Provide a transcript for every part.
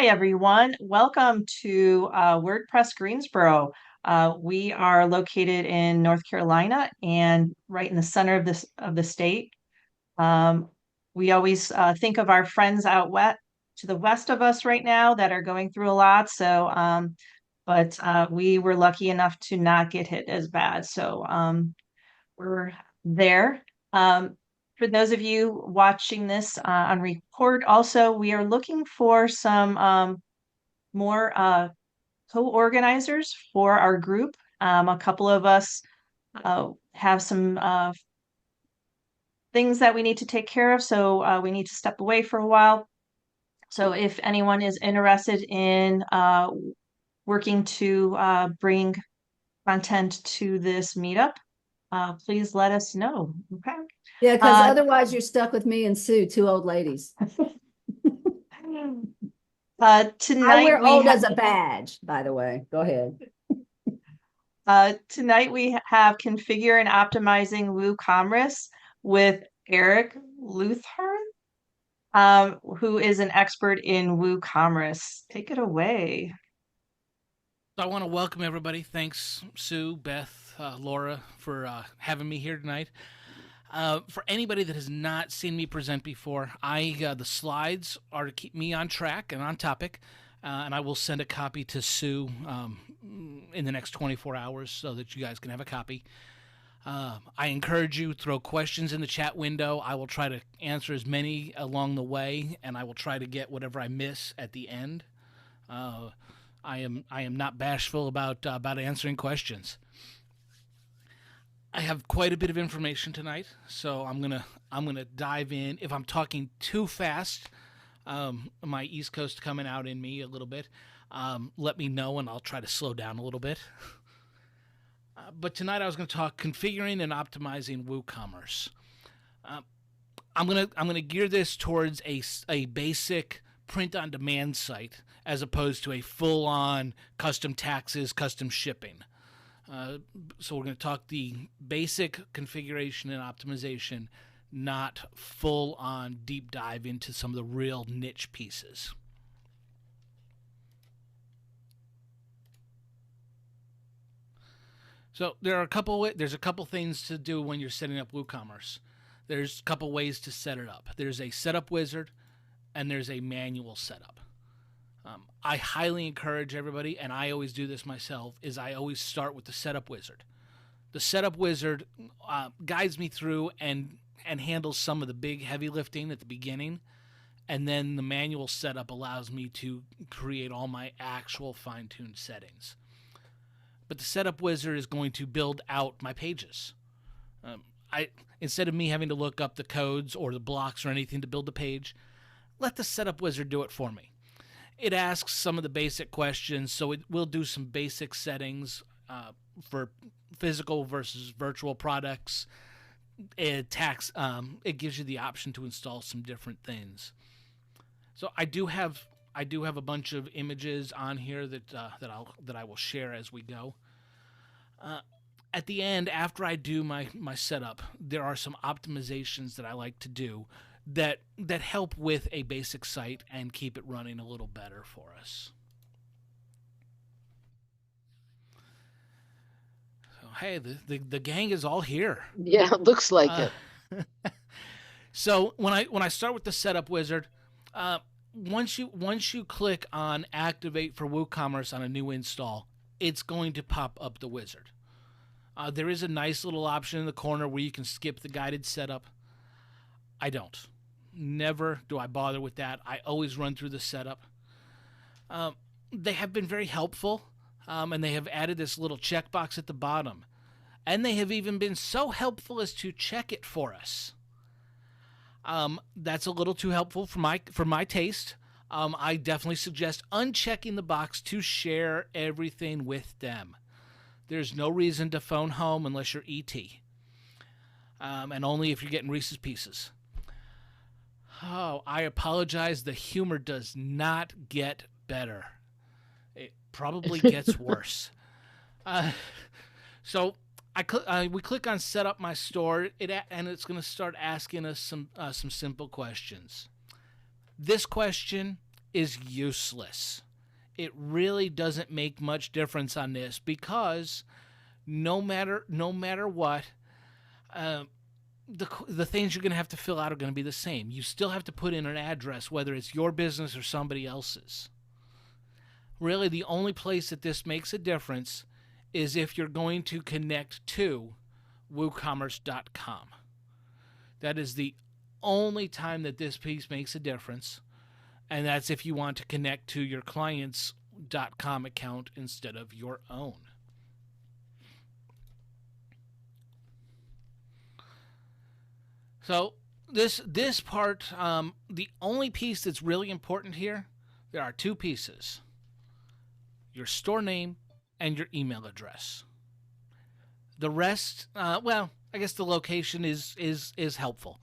Hi, everyone. Welcome to WordPress Greensboro. We are located in North Carolina and right in the center of the state. Um, we always think of our friends out west to the west of us right now that are going through a lot. But we were lucky enough to not get hit as bad. So we're there. Um, for those of you watching this on record, also, we are looking for some more co-organizers for our group. A couple of us have some things that we need to take care of, so we need to step away for a while. So if anyone is interested in working to bring content to this meetup, please let us know. Okay. Yeah, because Uh, otherwise you're stuck with me and Sue, two old ladies. I tonight wear we old have as a badge, by the way. Go ahead. Tonight we have configure and optimizing WooCommerce with Eric Leuthardt, who is an expert in WooCommerce. Take it away. I want to welcome everybody. Thanks, Sue, Beth, Laura, for having me here tonight. For anybody that has not seen me present before, the slides are to keep me on track and on topic, and I will send a copy to Sue in the next 24 hours so that you guys can have a copy. I encourage you to throw questions in the chat window. I will try to answer as many along the way, and I will try to get whatever I miss at the end. I am not bashful about answering questions. I have quite a bit of information tonight, so I'm gonna dive in. If I'm talking too fast, my East Coast coming out in me a little bit, let me know and I'll try to slow down a little bit. But tonight I was going to talk configuring and optimizing WooCommerce. I'm gonna gear this towards a basic print-on-demand site as opposed to a full-on custom taxes, custom shipping. So we're going to talk the basic configuration and optimization, not full-on deep dive into some of the real niche pieces. So there's a couple things to do when you're setting up WooCommerce. There's a couple ways to set it up. There's a setup wizard, and there's a manual setup. I highly encourage everybody, and I always do this myself, is I always start with the setup wizard. The setup wizard guides me through and handles some of the big heavy lifting at the beginning, and then the manual setup allows me to create all my actual fine-tuned settings. But the setup wizard is going to build out my pages. Instead of me having to look up the codes or the blocks or anything to build the page, let the setup wizard do it for me. It asks some of the basic questions, so it will do some basic settings for physical versus virtual products. It gives you the option to install some different things. So I do have a bunch of images on here that I will share as we go. At the end, after I do my setup, there are some optimizations that I like to do that help with a basic site and keep it running a little better for us. So hey, the gang is all here. Yeah, it looks like it. So when I start with the setup wizard, once you click on activate for WooCommerce on a new install, it's going to pop up the wizard. There is a nice little option in the corner where you can skip the guided setup. I don't. Never do I bother with that. I always run through the setup. They have been very helpful, and they have added this little checkbox at the bottom. And they have even been so helpful as to check it for us. That's a little too helpful for my taste. I definitely suggest unchecking the box to share everything with them. There's no reason to phone home unless you're ET. And only if you're getting Reese's Pieces. Oh, I apologize. The humor does not get better. It probably gets worse. So we click on Set Up My Store, and it's going to start asking us some simple questions. This question is useless. It really doesn't make much difference on this because no matter what, the things you're going to have to fill out are going to be the same. You still have to put in an address, whether it's your business or somebody else's. Really, the only place that this makes a difference is if you're going to connect to WooCommerce.com. That is the only time that this piece makes a difference, and that's if you want to connect to your client's .com account instead of your own. So this part, the only piece that's really important here, there are two pieces: your store name and your email address. The rest, well, I guess the location is helpful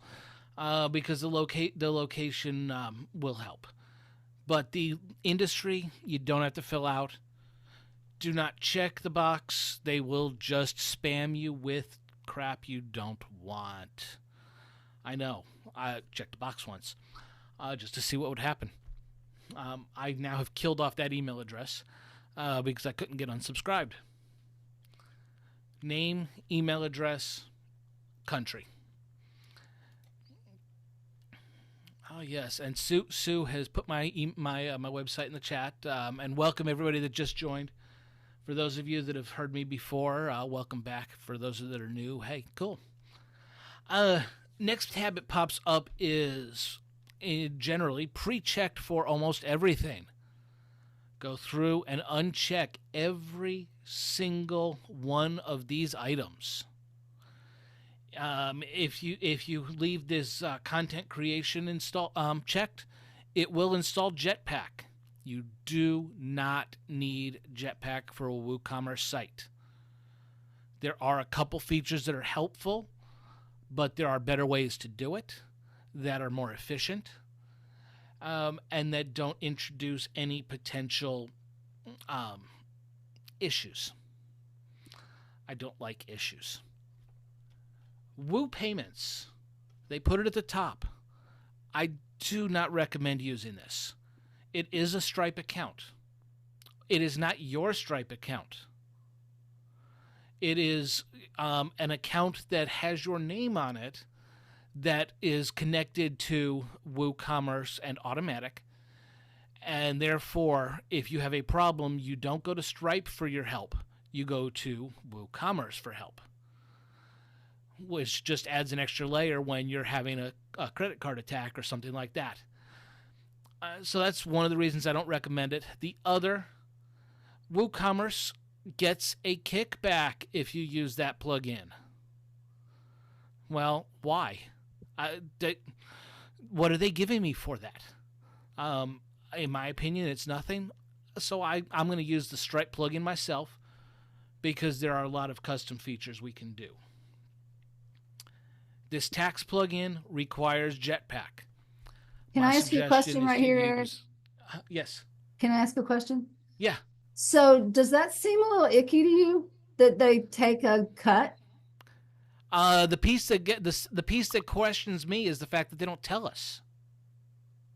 because the location will help. But the industry, you don't have to fill out. Do not check the box. They will just spam you with crap you don't want. I know. I checked the box once just to see what would happen. I now have killed off that email address because I couldn't get unsubscribed. Name, email address, country. Oh yes, and Sue has put my website in the chat, and welcome everybody that just joined. For those of you that have heard me before, welcome back. For those that are new, hey, cool. Next tab it pops up is generally pre-checked for almost everything. Go through and uncheck every single one of these items. If you leave this content creation checked, it will install Jetpack. You do not need Jetpack for a WooCommerce site. There are a couple features that are helpful, but there are better ways to do it that are more efficient and that don't introduce any potential issues. I don't like issues. Woo Payments, they put it at the top. I do not recommend using this. It is a Stripe account. It is not your Stripe account. It is an account that has your name on it that is connected to WooCommerce and Automatic. And therefore, if you have a problem, you don't go to Stripe for your help. You go to WooCommerce for help, which just adds an extra layer when you're having a credit card attack or something like that. So that's one of the reasons I don't recommend it. The other, WooCommerce gets a kickback if you use that plugin. Well, why? What are they giving me for that? In my opinion, it's nothing. So I'm going to use the Stripe plugin myself because there are a lot of custom features we can do. This tax plugin requires Jetpack. Can I ask you a question right here, Eric? Yes. Can I ask a question? Yeah. So does that seem a little icky to you that they take a cut? The piece that questions me is the fact that they don't tell us.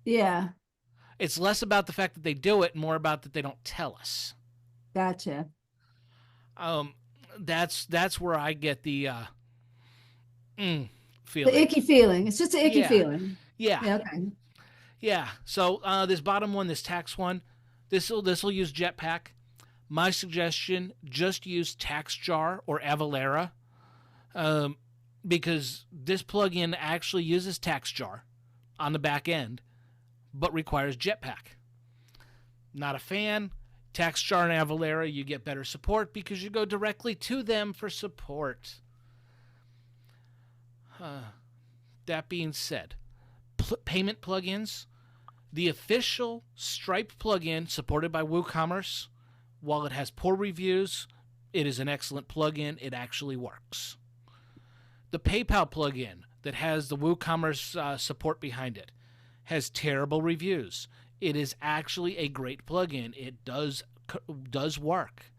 Yeah. It's less about the fact that they do it, and more about that they don't tell us. Gotcha. That's where I get the feeling. The icky feeling. It's just an icky feeling. Yeah. Yeah. Okay. Yeah. So this bottom one, this tax one, this will use Jetpack. My suggestion: just use TaxJar or Avalara, because this plugin actually uses TaxJar on the back end, but requires Jetpack. Not a fan. TaxJar and Avalara, you get better support because you go directly to them for support. That being said, payment plugins, the official Stripe plugin supported by WooCommerce, while it has poor reviews, it is an excellent plugin. It actually works. The PayPal plugin that has the WooCommerce support behind it has terrible reviews. It is actually a great plugin. It does work.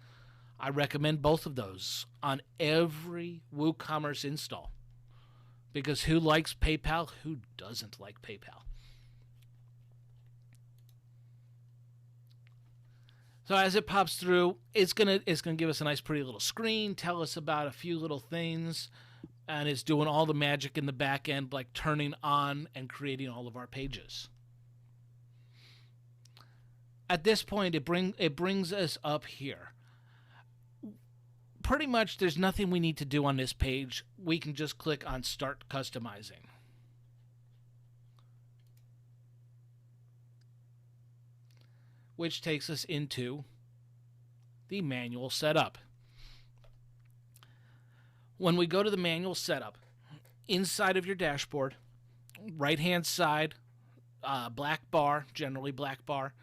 I recommend both of those on every WooCommerce install. Because who likes PayPal? Who doesn't like PayPal? So as it pops through, it's gonna give us a nice pretty little screen, tell us about a few little things, and it's doing all the magic in the back end, like turning on and creating all of our pages. At this point, it brings us up here. Pretty much there's nothing we need to do on this page. We can just click on Start Customizing. Which takes us into the manual setup. When we go to the manual setup, inside of your dashboard, right-hand side, black bar, generally black bar,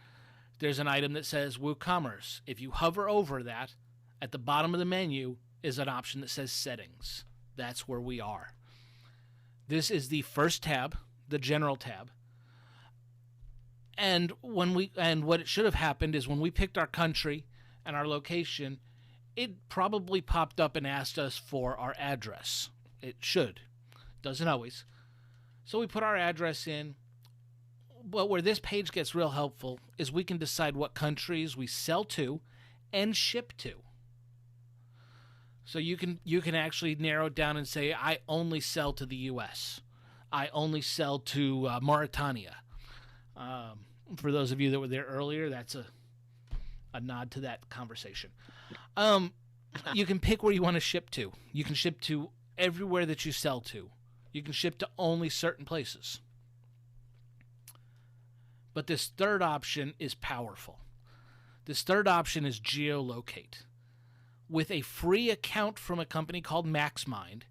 there's an item that says WooCommerce. If you hover over that, at the bottom of the menu is an option that says Settings. That's where we are. This is the first tab, the General tab. And what it should have happened is when we picked our country and our location, it probably popped up and asked us for our address. It should. Doesn't always. So we put our address in. But where this page gets real helpful is we can decide what countries we sell to and ship to. So you can actually narrow it down and say, I only sell to the U.S. I only sell to Mauritania. For those of you that were there earlier, that's a nod to that conversation. You can pick where you want to ship to. You can ship to everywhere that you sell to. You can ship to only certain places. But this third option is powerful. This third option is geolocate. With a free account from a company called MaxMind,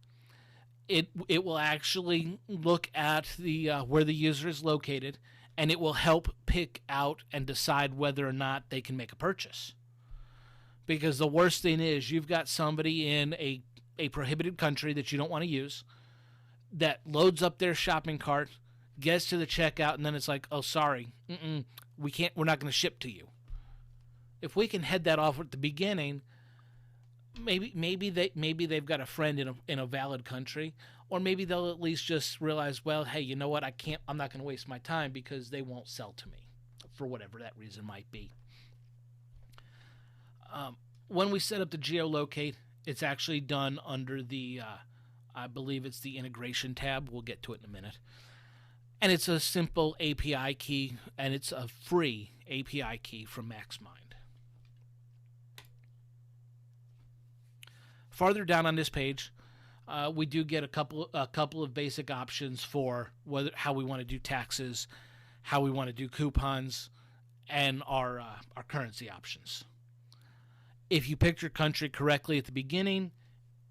it will actually look at the where the user is located, and it will help pick out and decide whether or not they can make a purchase. Because the worst thing is you've got somebody in a prohibited country that you don't want to use that loads up their shopping cart, gets to the checkout, and then it's like, oh, sorry, we're not going to ship to you. If we can head that off at the beginning, maybe they've got a friend in a valid country, or maybe they'll at least just realize, well, hey, you know what? I'm not going to waste my time because they won't sell to me for whatever that reason might be. When we set up the geolocate, it's actually done under the, I believe it's the integration tab. We'll get to it in a minute. And it's a simple API key, and it's a free API key from MaxMind. Farther down on this page, we do get a couple of basic options for how we want to do taxes, how we want to do coupons, and our currency options. If you picked your country correctly at the beginning,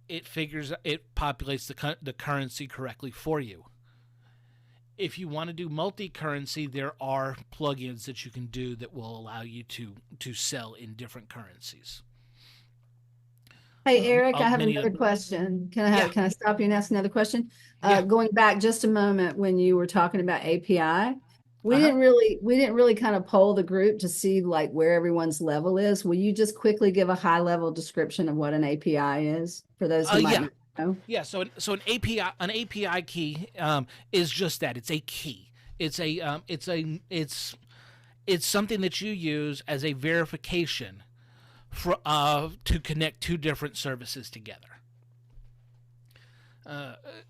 it populates the currency correctly for you. If you want to do multi-currency, there are plugins that you can do that will allow you to sell in different currencies. Hey, Eric, I have another question. Can I stop you and ask another question? Yeah. Going back just a moment when you were talking about API, we didn't really kind of poll the group to see like where everyone's level is. Will you just quickly give a high level description of what an API is for those who might not know? Yeah. So an API key is just that. It's a key. It's something that you use as a verification to connect two different services together.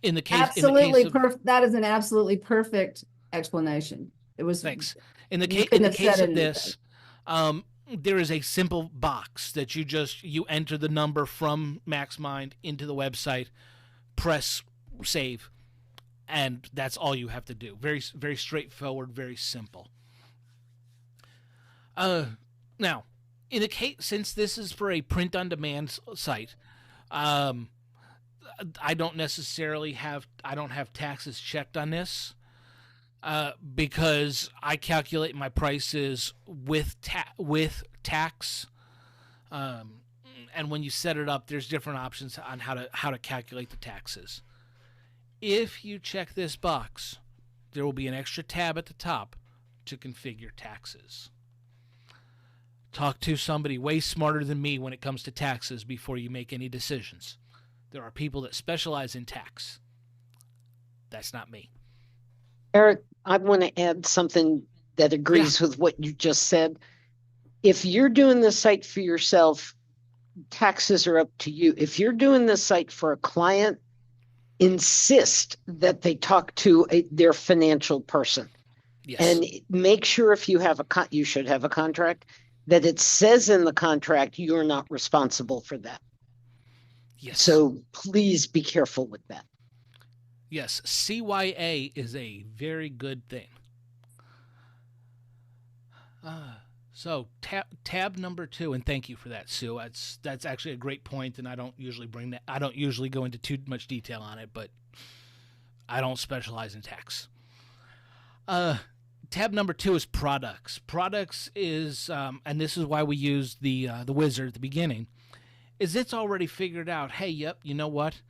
In the case, that is an absolutely perfect explanation. It was. Thanks. In the case of this, there is a simple box that you enter the number from MaxMind into the website, press save, and that's all you have to do. Very, very straightforward, very simple. Now, in the case, since this is for a print-on-demand site, I don't have taxes checked on this because I calculate my prices with tax. And when you set it up, there's different options on how to calculate the taxes. If you check this box, there will be an extra tab at the top to configure taxes. Talk to somebody way smarter than me when it comes to taxes before you make any decisions. There are people that specialize in tax. That's not me. Eric, I want to add something that agrees with what you just said. if you're doing the site for yourself, taxes are up to you. If you're doing the site for a client, insist that they talk to their financial person. Yes. And make sure if you have you should have a contract, that it says in the contract you're not responsible for that. Yes. So please be careful with that. Yes, CYA is a very good thing. So tab number 2, and thank you for that, Sue. That's actually a great point, and I don't usually go into too much detail on it, but I don't specialize in tax. Tab number 2 is products. Products is, and this is why we use the wizard at the beginning, is it's already figured out, hey, yep, you know what?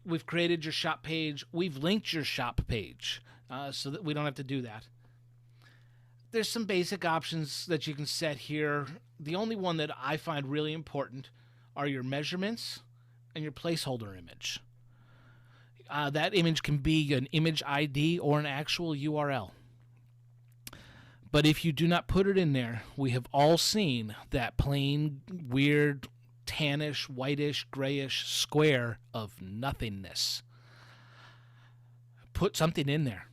We've created your shop page. We've linked your shop page so that we don't have to do that. There's some basic options that you can set here. The only one that I find really important are your measurements and your placeholder image. That image can be an image ID or an actual URL. But if you do not put it in there, we have all seen that plain, weird, tannish, whitish, grayish square of nothingness. Put something in there.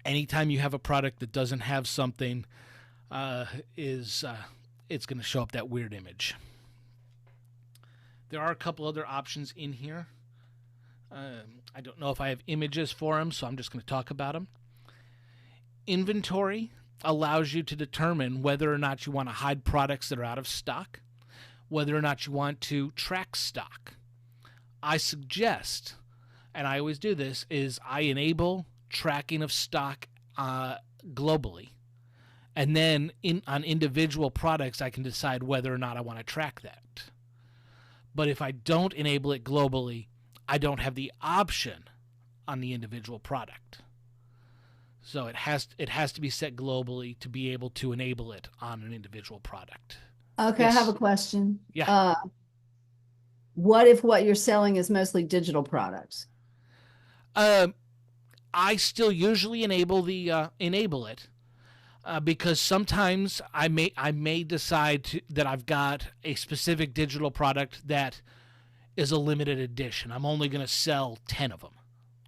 Anytime you have a product that doesn't have something, it's going to show up that weird image. There are a couple other options in here. I don't know if I have images for them, so I'm just going to talk about them. Inventory allows you to determine whether or not you want to hide products that are out of stock, whether or not you want to track stock. I suggest, and I always do this, is I enable tracking of stock globally. And then on individual products, I can decide whether or not I want to track that. But if I don't enable it globally, I don't have the option on the individual product. So it has to be set globally to be able to enable it on an individual product. Okay, Yes. I have a question. Yeah. What if what you're selling is mostly digital products? I still usually enable it because sometimes I may decide that I've got a specific digital product that is a limited edition. I'm only going to sell 10 of them.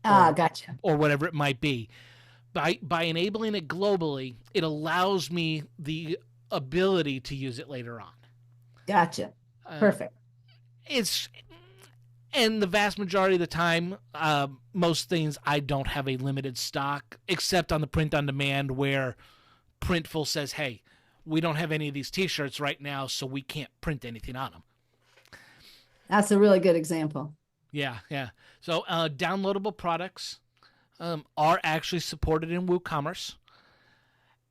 Gotcha. Or whatever it might be. By enabling it globally, it allows me the ability to use it later on. Gotcha. Perfect. And the vast majority of the time, most things I don't have a limited stock, except on the print on demand where Printful says, hey, we don't have any of these t-shirts right now, so we can't print anything on them. That's a really good example. Yeah. So downloadable products are actually supported in WooCommerce.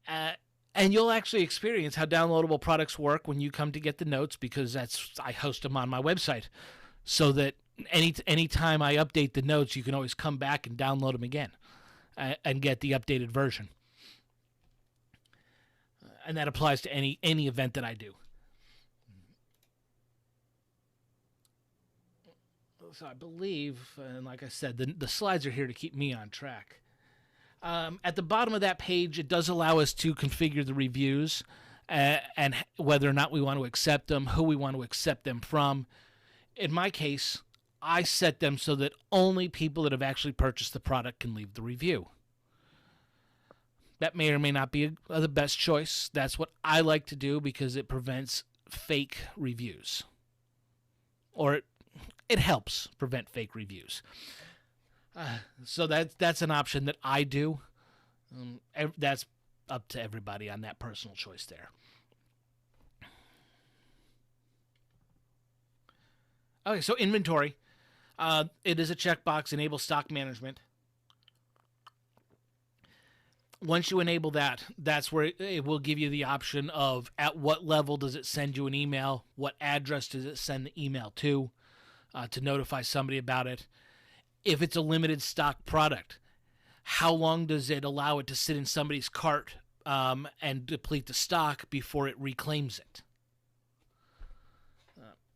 And you'll actually experience how downloadable products work when you come to get the notes, because I host them on my website, so that anytime I update the notes, you can always come back and download them again and get the updated version. And that applies to any event that I do. So I believe, and like I said, the slides are here to keep me on track. At the bottom of that page, it does allow us to configure the reviews and whether or not we want to accept them, who we want to accept them from. In my case, I set them so that only people that have actually purchased the product can leave the review. That may or may not be the best choice. That's what I like to do because it prevents fake reviews. Or it helps prevent fake reviews. So that's an option that I do. That's up to everybody on that personal choice there. Okay, so inventory. It is a checkbox, enable stock management. Once you enable that, that's where it will give you the option of at what level does it send you an email, what address does it send the email to notify somebody about it. If it's a limited stock product, how long does it allow it to sit in somebody's cart and deplete the stock before it reclaims it?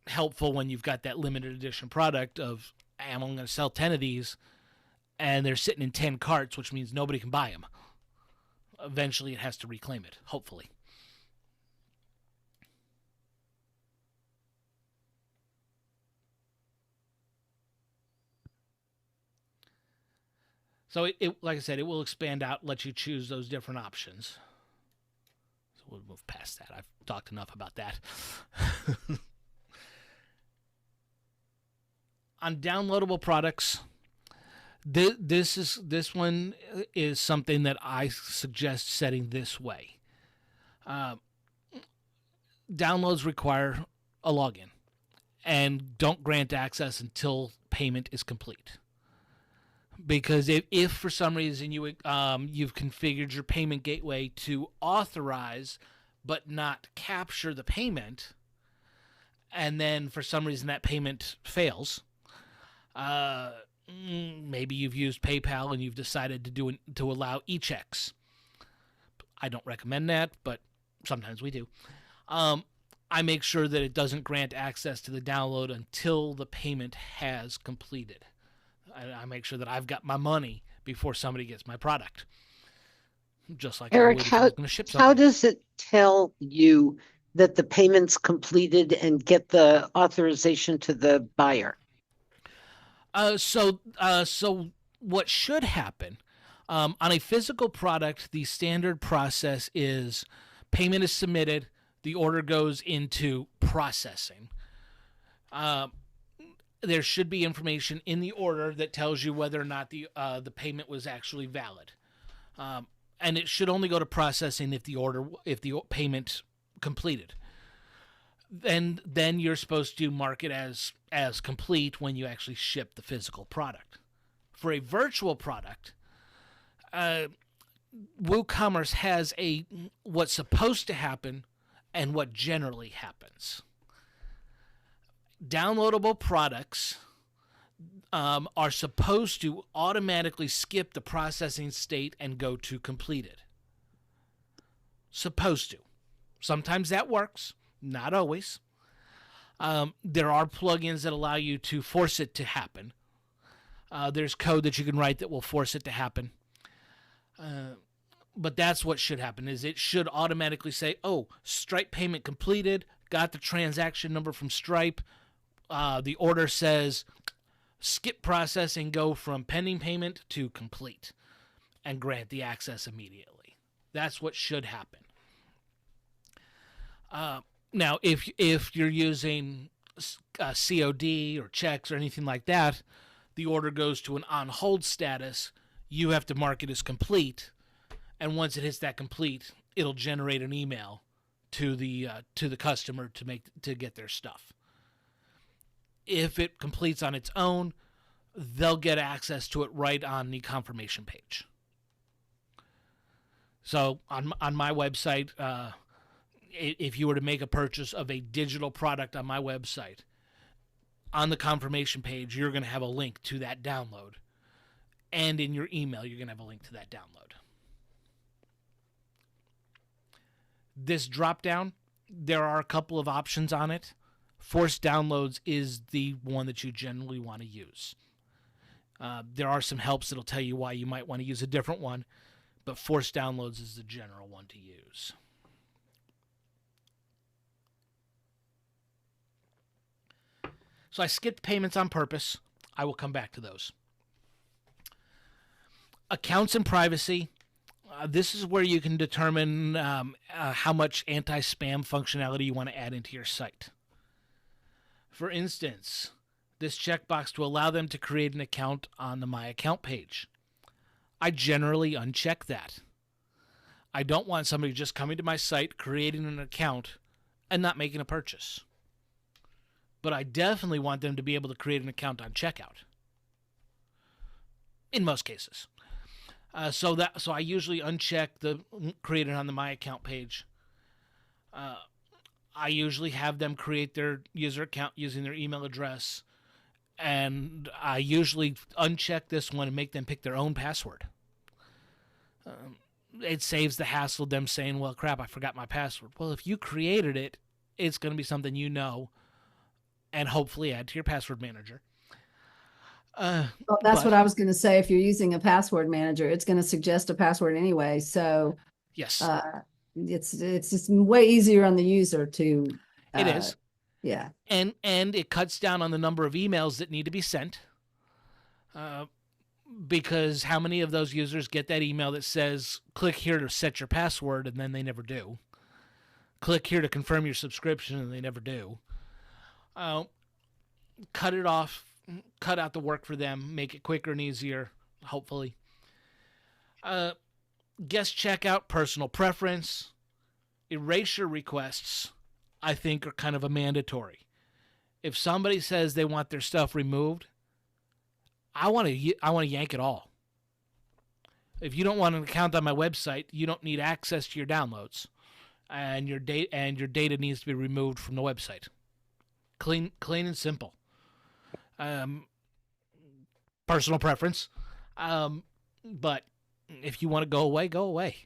Helpful when you've got that limited edition product of, I'm only going to sell 10 of these, and they're sitting in 10 carts, which means nobody can buy them. Eventually it has to reclaim it, hopefully. So like I said, it will expand out, let you choose those different options. So we'll move past that. I've talked enough about that. On downloadable products, this one is something that I suggest setting this way. Downloads require a login, and don't grant access until payment is complete. Because if for some reason you've configured your payment gateway to authorize but not capture the payment, and then for some reason that payment fails, maybe you've used PayPal and you've decided to allow e-checks. I don't recommend that, but sometimes we do. I make sure that it doesn't grant access to the download until the payment has completed. I make sure that I've got my money before somebody gets my product. Just like Eric, how does it tell you that the payment's completed and get the authorization to the buyer? So what should happen on a physical product, the standard process is payment is submitted, the order goes into processing. There should be information in the order that tells you whether or not the payment was actually valid, and it should only go to processing if the payment completed. Then you're supposed to mark it as complete when you actually ship the physical product. For a virtual product, WooCommerce has what's supposed to happen and what generally happens. Downloadable products are supposed to automatically skip the processing state and go to completed. Supposed to. Sometimes that works, not always. There are plugins that allow you to force it to happen. There's code that you can write that will force it to happen. But that's what should happen, is it should automatically say, oh, Stripe payment completed, got the transaction number from Stripe. The order says skip processing, go from pending payment to complete, and grant the access immediately. That's what should happen. Now, if you're using COD or checks or anything like that, the order goes to an on hold status. You have to mark it as complete, and once it hits that complete, it'll generate an email to the customer to get their stuff. If it completes on its own, they'll get access to it right on the confirmation page. So on my website, if you were to make a purchase of a digital product on my website, on the confirmation page, you're going to have a link to that download. And in your email, you're going to have a link to that download. This drop-down, there are a couple of options on it. Forced downloads is the one that you generally want to use. There are some helps that'll tell you why you might want to use a different one, but forced downloads is the general one to use. So I skipped payments on purpose. I will come back to those. Accounts and privacy. This is where you can determine how much anti-spam functionality you want to add into your site. For instance, this checkbox to allow them to create an account on the My Account page. I generally uncheck that. I don't want somebody just coming to my site, creating an account, and not making a purchase. But I definitely want them to be able to create an account on checkout. In most cases. So I usually uncheck the created on the My Account page. I usually have them create their user account using their email address, and I usually uncheck this one and make them pick their own password. It saves the hassle of them saying, well, crap, I forgot my password. Well, if you created it, it's going to be something you know, and hopefully add to your password manager. Well, that's what I was going to say. If you're using a password manager, it's going to suggest a password anyway. So yes, it's just way easier on the user to. It is. Yeah. And it cuts down on the number of emails that need to be sent. because how many of those users get that email that says, click here to set your password, and then they never do? Click here to confirm your subscription, and they never do. Cut it off, cut out the work for them, make it quicker and easier, hopefully. Guest checkout, personal preference, erasure requests, I think are kind of a mandatory. If somebody says they want their stuff removed, I want to yank it all. If you don't want an account on my website, you don't need access to your downloads, and your data needs to be removed from the website. Clean and simple. Personal preference, but if you want to go away, go away.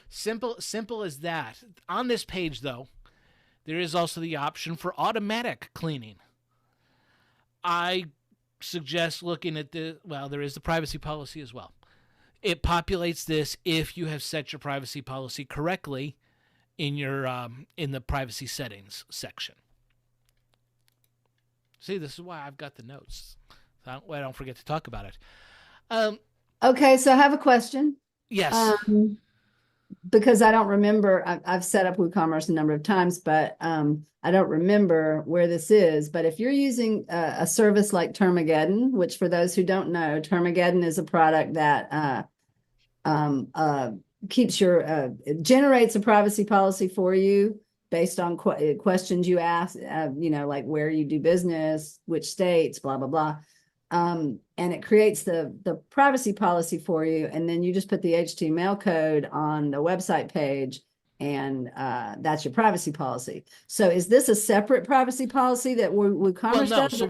Simple as that. On this page, though, there is also the option for automatic cleaning. I suggest looking at there is the privacy policy as well. It populates this if you have set your privacy policy correctly in your in the privacy settings section. See, this is why I've got the notes. So I don't forget to talk about it. Okay, so I have a question. Yes. Because I don't remember, I've set up WooCommerce a number of times, but I don't remember where this is. But if you're using a service like Termageddon, which for those who don't know, Termageddon is a product that generates a privacy policy for you based on questions you ask, like where you do business, which states, blah, blah, blah. And it creates the privacy policy for you. And then you just put the HTML code on the website page, and that's your privacy policy. So is this a separate privacy policy that WooCommerce does? So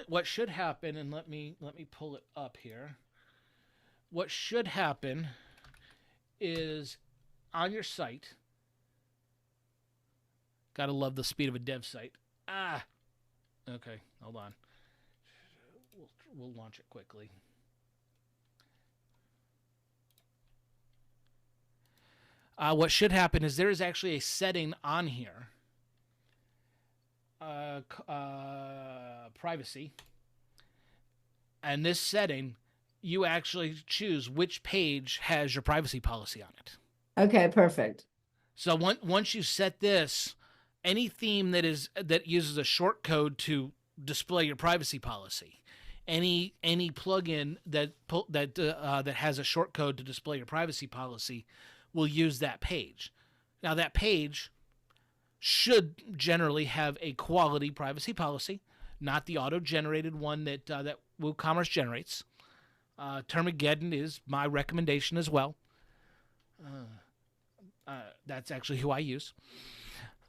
what should happen, and let me pull it up here. What should happen is on your site, gotta love the speed of a dev site. Okay, hold on. We'll launch it quickly. What should happen is there is actually a setting on here, privacy, and this setting, you actually choose which page has your privacy policy on it. Okay, perfect. So once you set this, any theme that uses a short code to display your privacy policy, any plugin that has a short code to display your privacy policy will use that page. Now that page should generally have a quality privacy policy, not the auto-generated one that WooCommerce generates. Termageddon is my recommendation as well. That's actually who I use.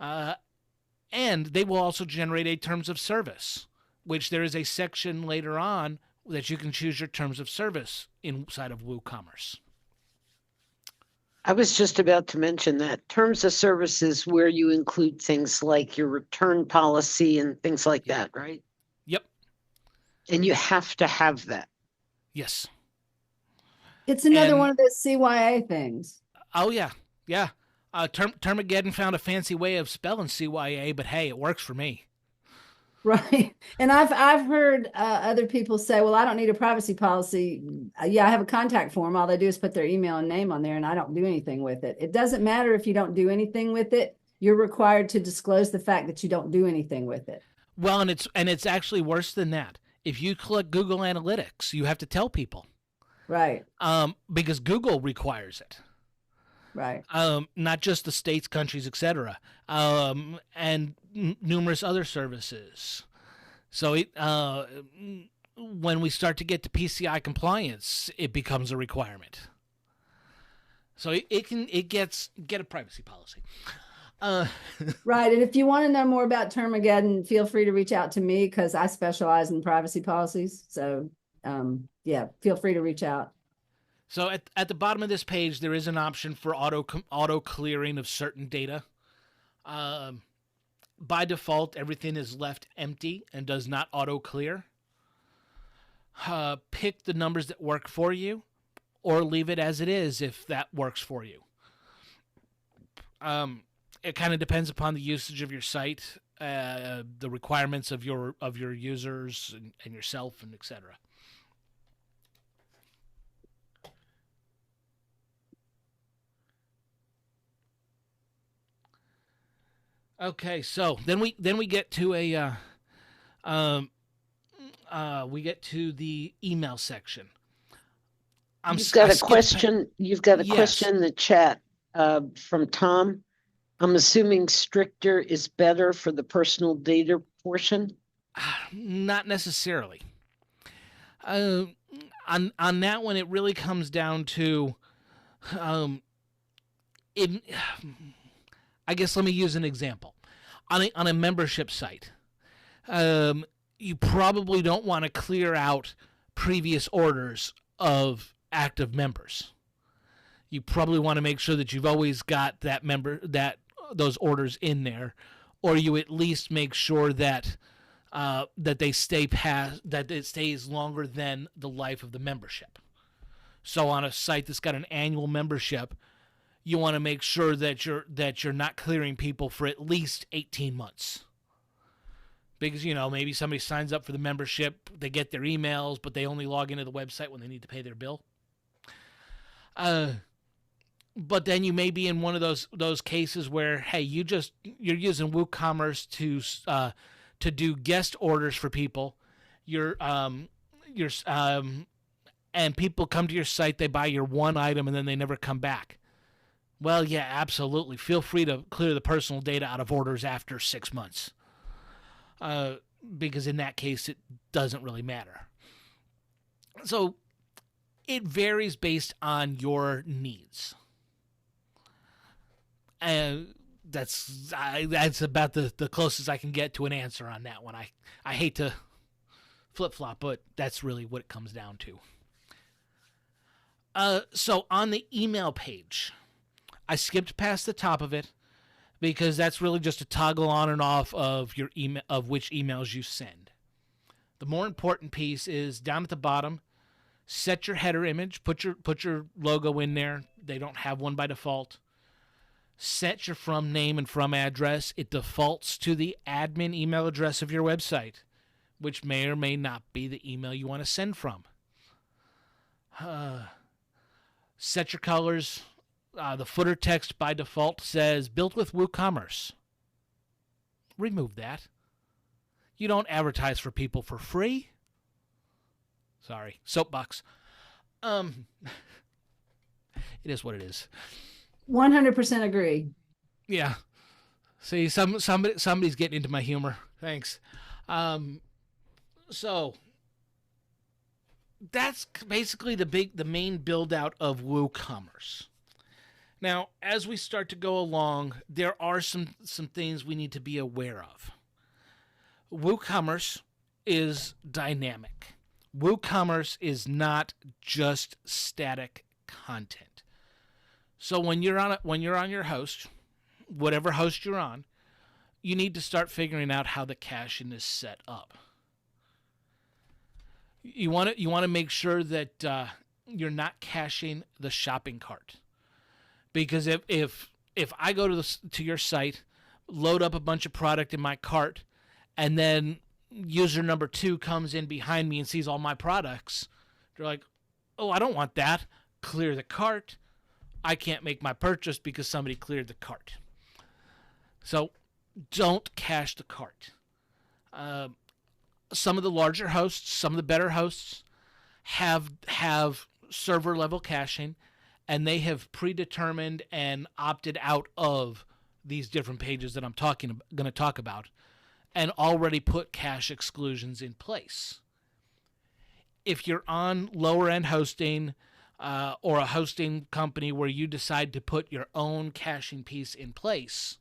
And they will also generate a terms of service, which there is a section later on that you can choose your terms of service inside of WooCommerce. I was just about to mention that terms of service is where you include things like your return policy and things like that, right? Yep. And you have to have that. Yes. It's another one of those CYA things. Oh, yeah. Yeah. Termageddon found a fancy way of spelling CYA, but hey, it works for me. Right. And I've heard other people say, well, I don't need a privacy policy. Yeah, I have a contact form. All they do is put their email and name on there, and I don't do anything with it. It doesn't matter if you don't do anything with it. You're required to disclose the fact that you don't do anything with it. Well, and it's actually worse than that. If you click Google Analytics, you have to tell people. Right. Because Google requires it. Right. Not just the states, countries, etc., and numerous other services. So when we start to get to PCI compliance, it becomes a requirement. So it gets a privacy policy. Right. And if you want to know more about Termageddon, feel free to reach out to me because I specialize in privacy policies. So yeah, feel free to reach out. So at the bottom of this page, there is an option for auto clearing of certain data. By default, everything is left empty and does not auto clear. Pick the numbers that work for you, or leave it as it is if that works for you. It kind of depends upon the usage of your site, the requirements of your users and yourself, and etc. Okay, so then we get to we get to the email section. You've got I a question. You've got a Yes. question in the chat from Tom. I'm assuming stricter is better for the personal data portion. Not necessarily. Uh, on that one, it really comes down to, um, it. I guess let me use an example. On a membership site, you probably don't want to clear out previous orders of active members. You probably want to make sure that you've always got those orders in there, or you at least make sure that that they stay past that it stays longer than the life of the membership. So on a site that's got an annual membership, you want to make sure that you're not clearing people for at least 18 months. Because maybe somebody signs up for the membership, they get their emails, but they only log into the website when they need to pay their bill. But then you may be in one of those cases where, hey, you're using WooCommerce to do guest orders for people. And people come to your site, they buy your one item, and then they never come back. Well, yeah, absolutely. Feel free to clear the personal data out of orders after 6 months. Because in that case, it doesn't really matter. So it varies based on your needs. And that's about the closest I can get to an answer on that one. I hate to flip-flop, but that's really what it comes down to. So on the email page, I skipped past the top of it because that's really just a toggle on and off of your email, of which emails you send. The more important piece is down at the bottom. Set your header image. Put your logo in there. They don't have one by default. Set your from name and from address. It defaults to the admin email address of your website, which may or may not be the email you want to send from. Set your colors. The footer text by default says built with WooCommerce. Remove that. You don't advertise for people for free. Sorry, soapbox. It is what it is. 100% agree. Yeah. See, somebody's getting into my humor. Thanks. So that's basically the main build out of WooCommerce. Now, as we start to go along, there are some things we need to be aware of. WooCommerce is dynamic. WooCommerce is not just static content. So when you're on your host, whatever host you're on, you need to start figuring out how the caching is set up. You want to make sure that you're not caching the shopping cart, because if I go to your site, load up a bunch of product in my cart, and then user number 2 comes in behind me and sees all my products, they're like, oh, I don't want that. Clear the cart. I can't make my purchase because somebody cleared the cart. So don't cache the cart. Some of the larger hosts, some of the better hosts have server level caching, and they have predetermined and opted out of these different pages that I'm going to talk about, and already put cache exclusions in place. If you're on lower end hosting, or a hosting company where you decide to put your own caching piece in place,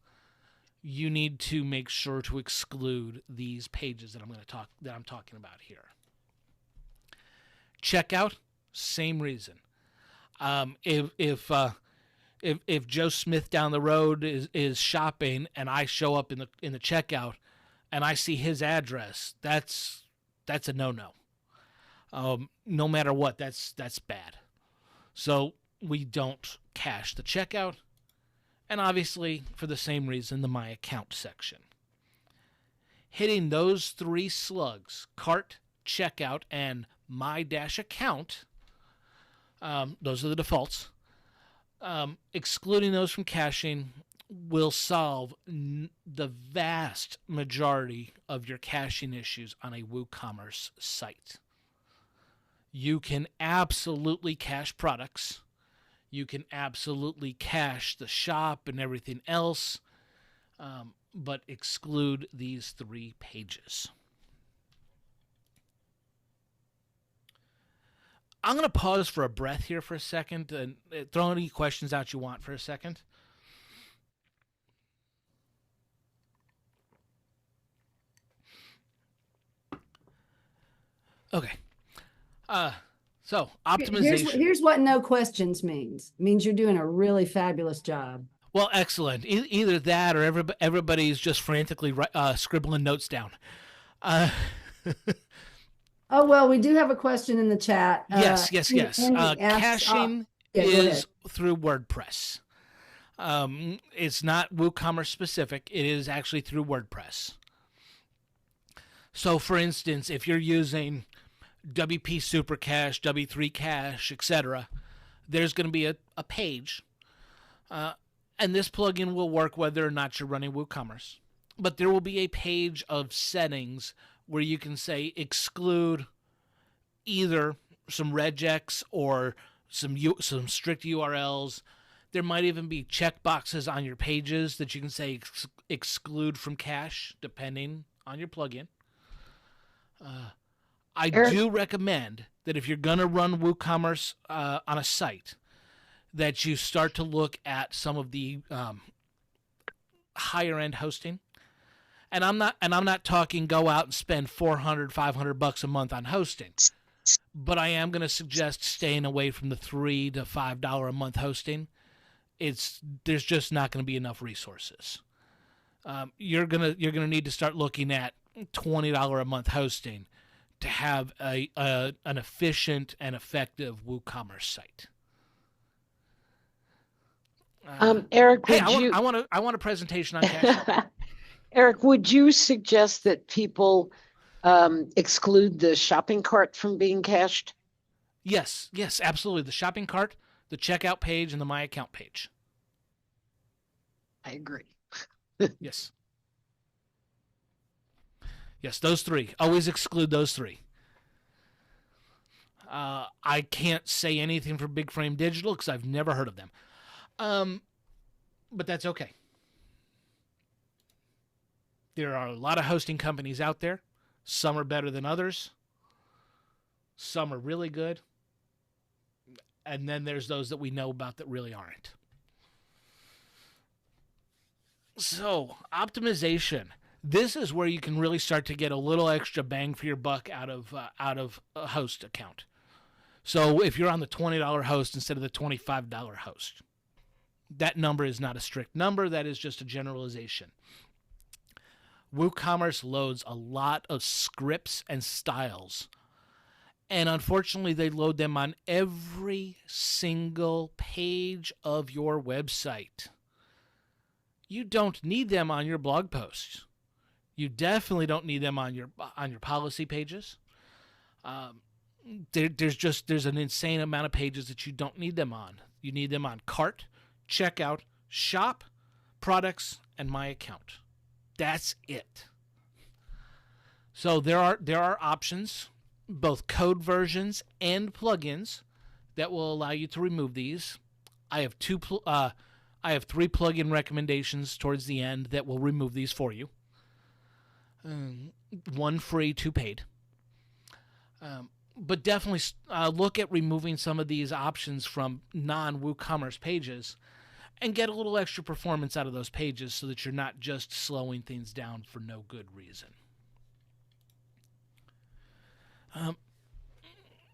you need to make sure to exclude these pages that I'm talking about here. Checkout, same reason. If Joe Smith down the road is shopping and I show up in the checkout and I see his address, that's a no-no. No matter what, that's bad. So we don't cache the checkout, and obviously for the same reason, the My Account section. Hitting those 3 slugs, cart, checkout, and My-Account, those are the defaults. Excluding those from caching will solve the vast majority of your caching issues on a WooCommerce site. You can absolutely cache products. You can absolutely cache the shop and everything else, but exclude these 3 pages. I'm going to pause for a breath here for a second and throw any questions out you want for a second. Okay. So optimization. Here's what no questions means. It means you're doing a really fabulous job. Well, excellent. Either that or everybody's just frantically scribbling notes down. Oh, well, we do have a question in the chat. Yes. Andy asks, Caching is through WordPress. It's not WooCommerce specific. It is actually through WordPress. So, for instance, if you're using WP Super Cache, W3 Cache, etc., there's going to be a page. And this plugin will work whether or not you're running WooCommerce. But there will be a page of settings where you can say exclude either some regex or some strict URLs. There might even be checkboxes on your pages that you can say exclude from cache, depending on your plugin. I do recommend that if you're going to run WooCommerce on a site, that you start to look at some of the higher end hosting. And I'm not talking go out and spend $400, $500 a month on hosting. But I am going to suggest staying away from the $3 to $5 a month hosting. There's just not going to be enough resources. You're gonna need to start looking at $20 a month hosting to have an efficient and effective WooCommerce site. Eric, hey, I want a presentation on cache. Eric, would you suggest that people exclude the shopping cart from being cached? Yes, absolutely. The shopping cart, the checkout page, and the My Account page. I agree. Yes. Yes, those 3. Always exclude those 3. I can't say anything for Big Frame Digital because I've never heard of them. But that's okay. There are a lot of hosting companies out there. Some are better than others. Some are really good. And then there's those that we know about that really aren't. So, optimization. This is where you can really start to get a little extra bang for your buck out of a host account. So, if you're on the $20 host instead of the $25 host, that number is not a strict number. That is just a generalization. WooCommerce loads a lot of scripts and styles. And unfortunately, they load them on every single page of your website. You don't need them on your blog posts. You definitely don't need them on your policy pages. There's an insane amount of pages that you don't need them on. You need them on cart, checkout, shop, products, and My Account. That's it. So there are options, both code versions and plugins, that will allow you to remove these. I have 3 plugin recommendations towards the end that will remove these for you. 1 free, 2 paid. But definitely look at removing some of these options from non-WooCommerce pages and get a little extra performance out of those pages so that you're not just slowing things down for no good reason.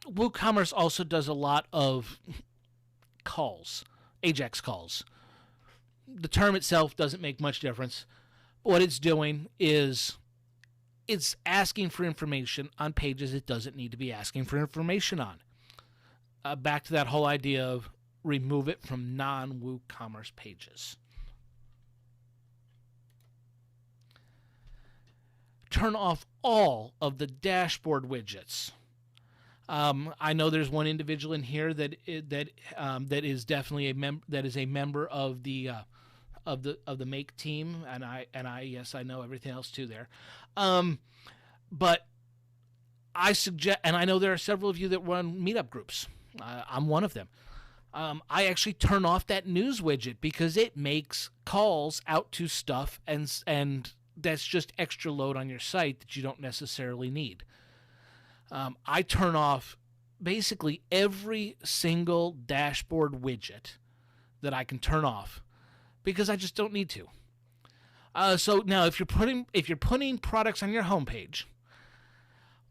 WooCommerce also does a lot of calls, AJAX calls. The term itself doesn't make much difference. What it's doing is it's asking for information on pages it doesn't need to be asking for information on. Back to that whole idea of remove it from non-WooCommerce pages. Turn off all of the dashboard widgets. I know there's one individual in here that is definitely a member of the of the make team, and I yes, I know everything else too there. But I suggest, and I know there are several of you that run meetup groups. I'm one of them. I actually turn off that news widget because it makes calls out to stuff, and that's just extra load on your site that you don't necessarily need. I turn off basically every single dashboard widget that I can turn off because I just don't need to. So now, if you're putting products on your homepage,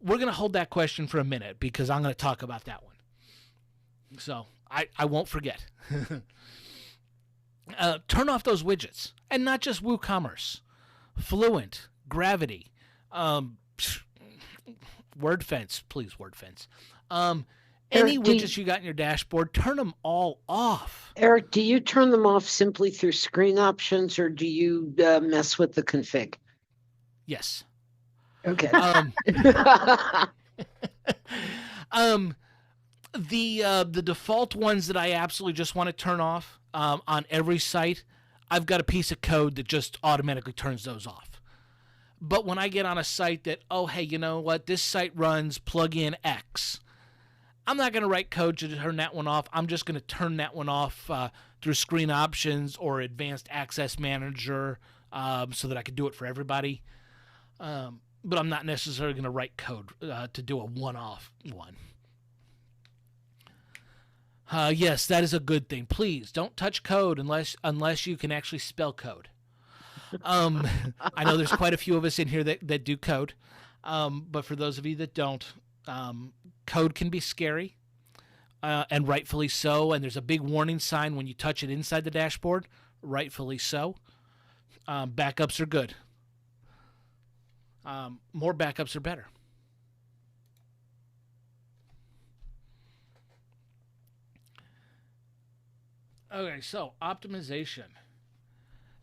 we're going to hold that question for a minute because I'm going to talk about that one. So I won't forget. Turn off those widgets, and not just WooCommerce, Fluent, Gravity, WordFence, please WordFence. Any widgets you got in your dashboard, turn them all off. Eric, do you turn them off simply through screen options, or do you mess with the config? Yes. Okay. The default ones that I absolutely just want to turn off on every site, I've got a piece of code that just automatically turns those off. But when I get on a site that, oh, hey, you know what, this site runs plugin X, I'm not going to write code to turn that one off. I'm just going to turn that one off through screen options or advanced access manager so that I can do it for everybody. But I'm not necessarily going to write code to do a one-off one. Yes, that is a good thing. Please don't touch code unless you can actually spell code. I know there's quite a few of us in here that do code, but for those of you that don't, code can be scary, and rightfully so. And there's a big warning sign when you touch it inside the dashboard, rightfully so. Backups are good. More backups are better. Okay, so optimization.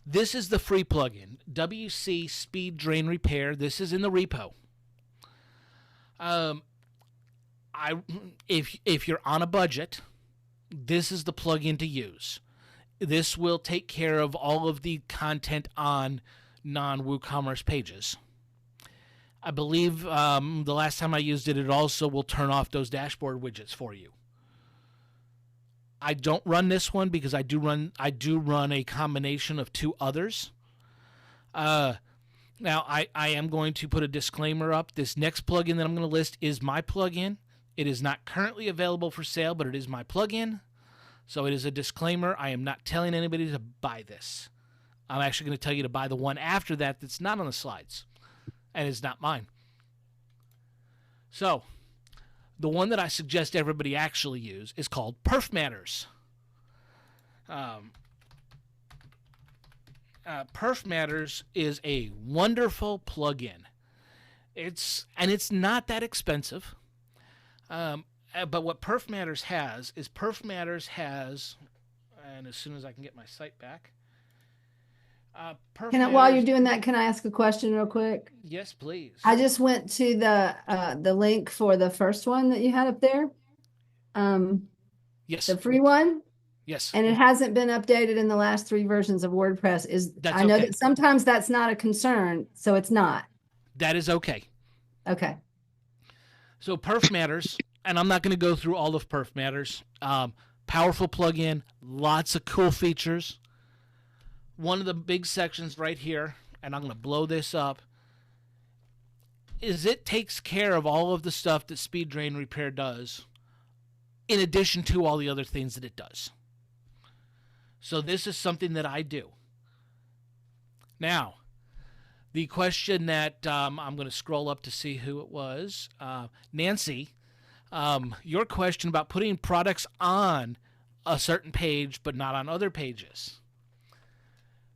This is the free plugin, WC Speed Drain Repair. This is in the repo. If you're on a budget, this is the plugin to use. This will take care of all of the content on non-WooCommerce pages. I believe the last time I used it, it also will turn off those dashboard widgets for you. I don't run this one because I do run a combination of two others. Now, I am going to put a disclaimer up. This next plugin that I'm going to list is my plugin. It is not currently available for sale, but it is my plugin. So it is a disclaimer. I am not telling anybody to buy this. I'm actually going to tell you to buy the one after that that's not on the slides, and it's not mine. So the one that I suggest everybody actually use is called Perf Matters. Perf Matters is a wonderful plugin. It's not that expensive. But what Perf Matters has, and as soon as I can get my site back, While you're doing that, can I ask a question real quick? Yes, please. I just went to the link for the first one that you had up there. Yes. The free one. Yes. And it hasn't been updated in the last 3 versions of WordPress. That's I know okay. that sometimes that's not a concern, so it's not. That is okay. Okay. So Perf Matters, and I'm not going to go through all of Perf Matters. Powerful plugin, lots of cool features. One of the big sections right here, and I'm going to blow this up, is it takes care of all of the stuff that Speed Drain Repair does, in addition to all the other things that it does. So this is something that I do. Now, the question that I'm going to scroll up to see who it was. Nancy, your question about putting products on a certain page but not on other pages.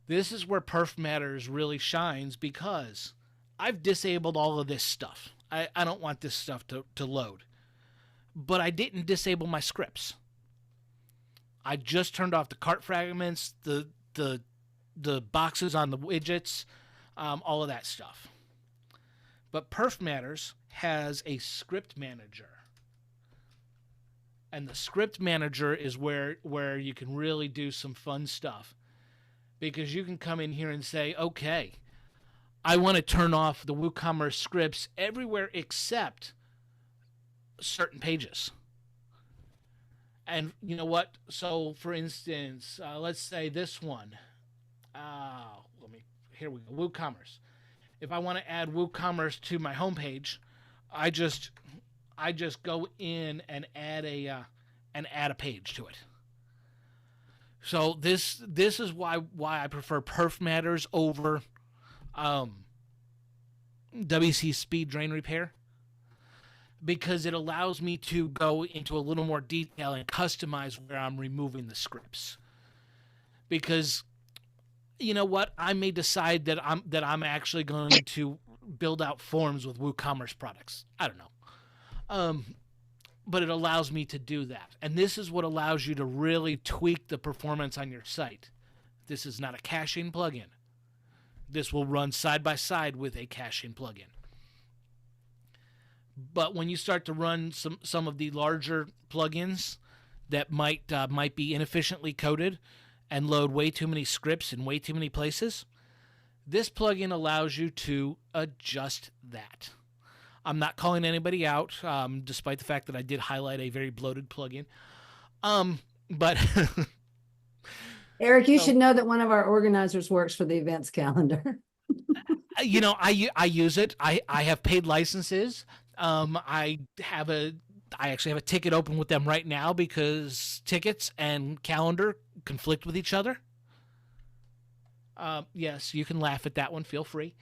This is where Perf Matters really shines because I've disabled all of this stuff. I don't want this stuff to load. But I didn't disable my scripts. I just turned off the cart fragments, the boxes on the widgets, all of that stuff. But Perf Matters has a script manager. And the script manager is where you can really do some fun stuff. because you can come in here and say, okay, I want to turn off the WooCommerce scripts everywhere except certain pages. And you know what? So, for instance, let's say this one. Here we go. WooCommerce. If I want to add WooCommerce to my homepage, I just go in and add a page to it. So this is why I prefer Perf Matters over WC Speed Drain Repair, because it allows me to go into a little more detail and customize where I'm removing the scripts. Because you know what, I may decide that I'm actually going to build out forms with WooCommerce products. I don't know. But it allows me to do that. And this is what allows you to really tweak the performance on your site. This is not a caching plugin. This will run side by side with a caching plugin. But when you start to run some of the larger plugins that might be inefficiently coded and load way too many scripts in way too many places, this plugin allows you to adjust that. I'm not calling anybody out, despite the fact that I did highlight a very bloated plugin. But Eric, you should know that one of our organizers works for the events calendar. you know, I use it. I have paid licenses. I actually have a ticket open with them right now because tickets and calendar conflict with each other. Yes, you can laugh at that one. Feel free.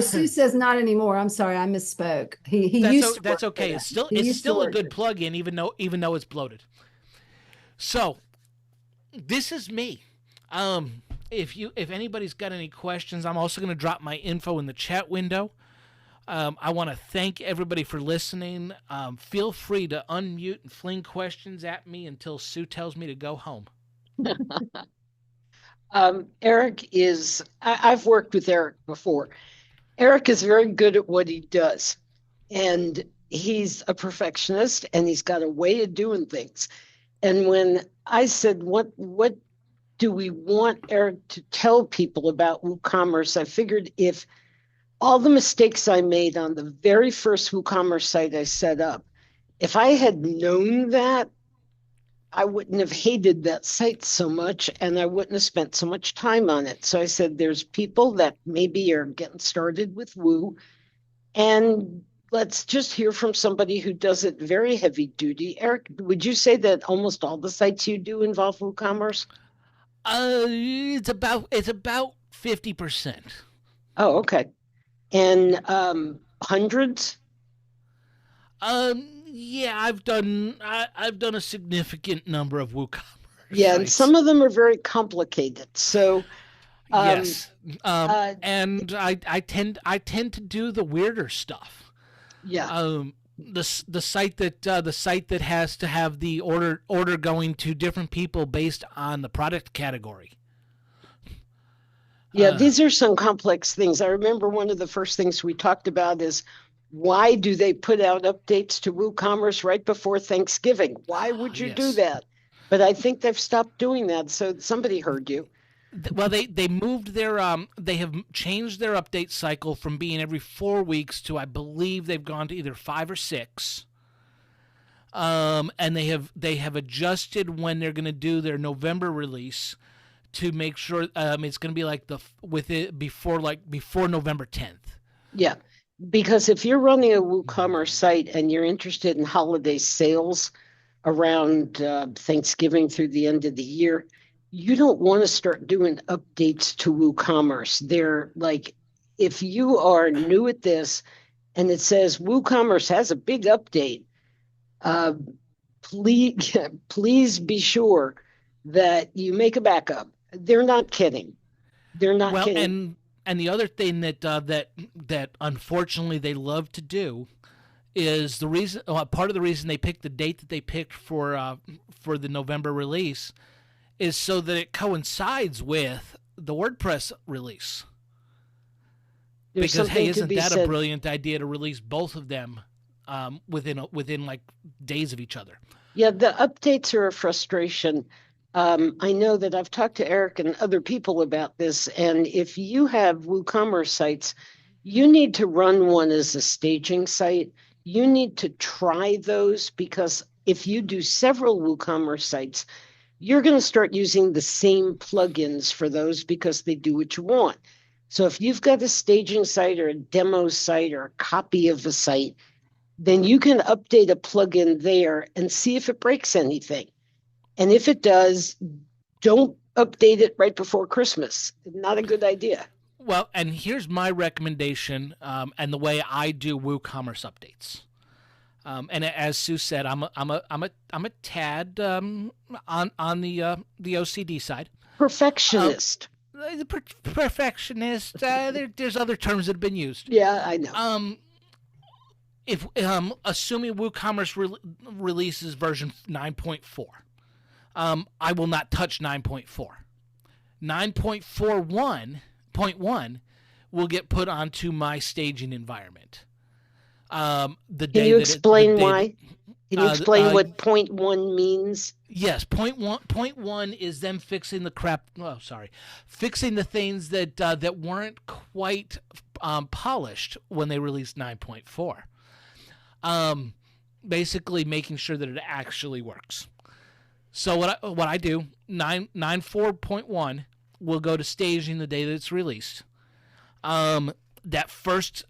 Sue says not anymore. I'm sorry, I misspoke. He used to. That's okay. It's still a good plugin, even though it's bloated. So, this is me. If anybody's got any questions, I'm also going to drop my info in the chat window. I want to thank everybody for listening. Feel free to unmute and fling questions at me until Sue tells me to go home. Eric is, I've worked with Eric before. Eric is very good at what he does, and he's a perfectionist, and he's got a way of doing things. And when I said, what do we want Eric to tell people about WooCommerce, I figured if all the mistakes I made on the very first WooCommerce site I set up, if I had known that, I wouldn't have hated that site so much, and I wouldn't have spent so much time on it. So I said, there's people that maybe are getting started with Woo, and let's just hear from somebody who does it very heavy duty. Eric, would you say that almost all the sites you do involve WooCommerce? It's about 50%. Oh, okay. And hundreds? Yeah, I've done a significant number of WooCommerce. Yeah, sites. And some of them are very complicated. So yes, and I tend to do the weirder stuff. Yeah. The site that has to have the order going to different people based on the product category. Yeah, these are some complex things. I remember one of the first things we talked about is, why do they put out updates to WooCommerce right before Thanksgiving? Why would you do that? But I think they've stopped doing that. So somebody heard you. Well, they moved their they have changed their update cycle from being every 4 weeks to, I believe they've gone to either 5 or 6. And they have adjusted when they're going to do their November release to make sure it's going to be like before November 10th. Yeah. Because if you're running a WooCommerce site and you're interested in holiday sales around Thanksgiving through the end of the year, you don't want to start doing updates to WooCommerce. They're like, if you are new at this and it says WooCommerce has a big update, please be sure that you make a backup. They're not kidding. They're not kidding. And the other thing that unfortunately they love to do is part of the reason they picked the date that they picked for the November release is so that it coincides with the WordPress release. Because hey, isn't that a brilliant idea to release both of them within like days of each other? Yeah, the updates are a frustration. I know that I've talked to Eric and other people about this, and if you have WooCommerce sites, you need to run one as a staging site. You need to try those because if you do several WooCommerce sites, you're going to start using the same plugins for those because they do what you want. So if you've got a staging site or a demo site or a copy of a site, then you can update a plugin there and see if it breaks anything. And if it does, don't update it right before Christmas. Not a good idea. Well, and here's my recommendation, and the way I do WooCommerce updates. And as Sue said, I'm a tad on the OCD side. Perfectionist. Perfectionist. There's other terms that have been used. Yeah, I know. If assuming WooCommerce releases version 9.4, I will not touch 9.4. 9.41.1 will get put onto my staging environment. The Can day you that explain why? Can you explain what point one means? Yes, point one is them fixing the crap. Oh, sorry, fixing the things that weren't quite polished when they released 9.4. Basically making sure that it actually works. So what I do 9.4.1 will go to staging the day that it's released. The first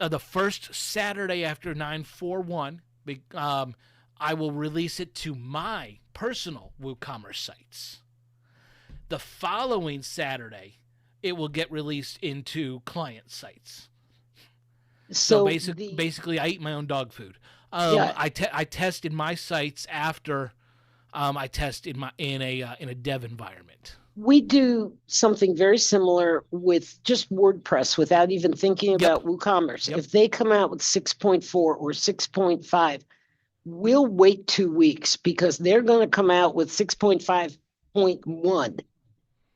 Saturday after 9.4.1, I will release it to my personal WooCommerce sites. The following Saturday, it will get released into client sites. So basically, I eat my own dog food. Yeah. I test in my sites after I test in a dev environment. We do something very similar with just WordPress without even thinking about WooCommerce. Yep. If they come out with 6.4 or 6.5, we'll wait 2 weeks because they're going to come out with 6.5.1.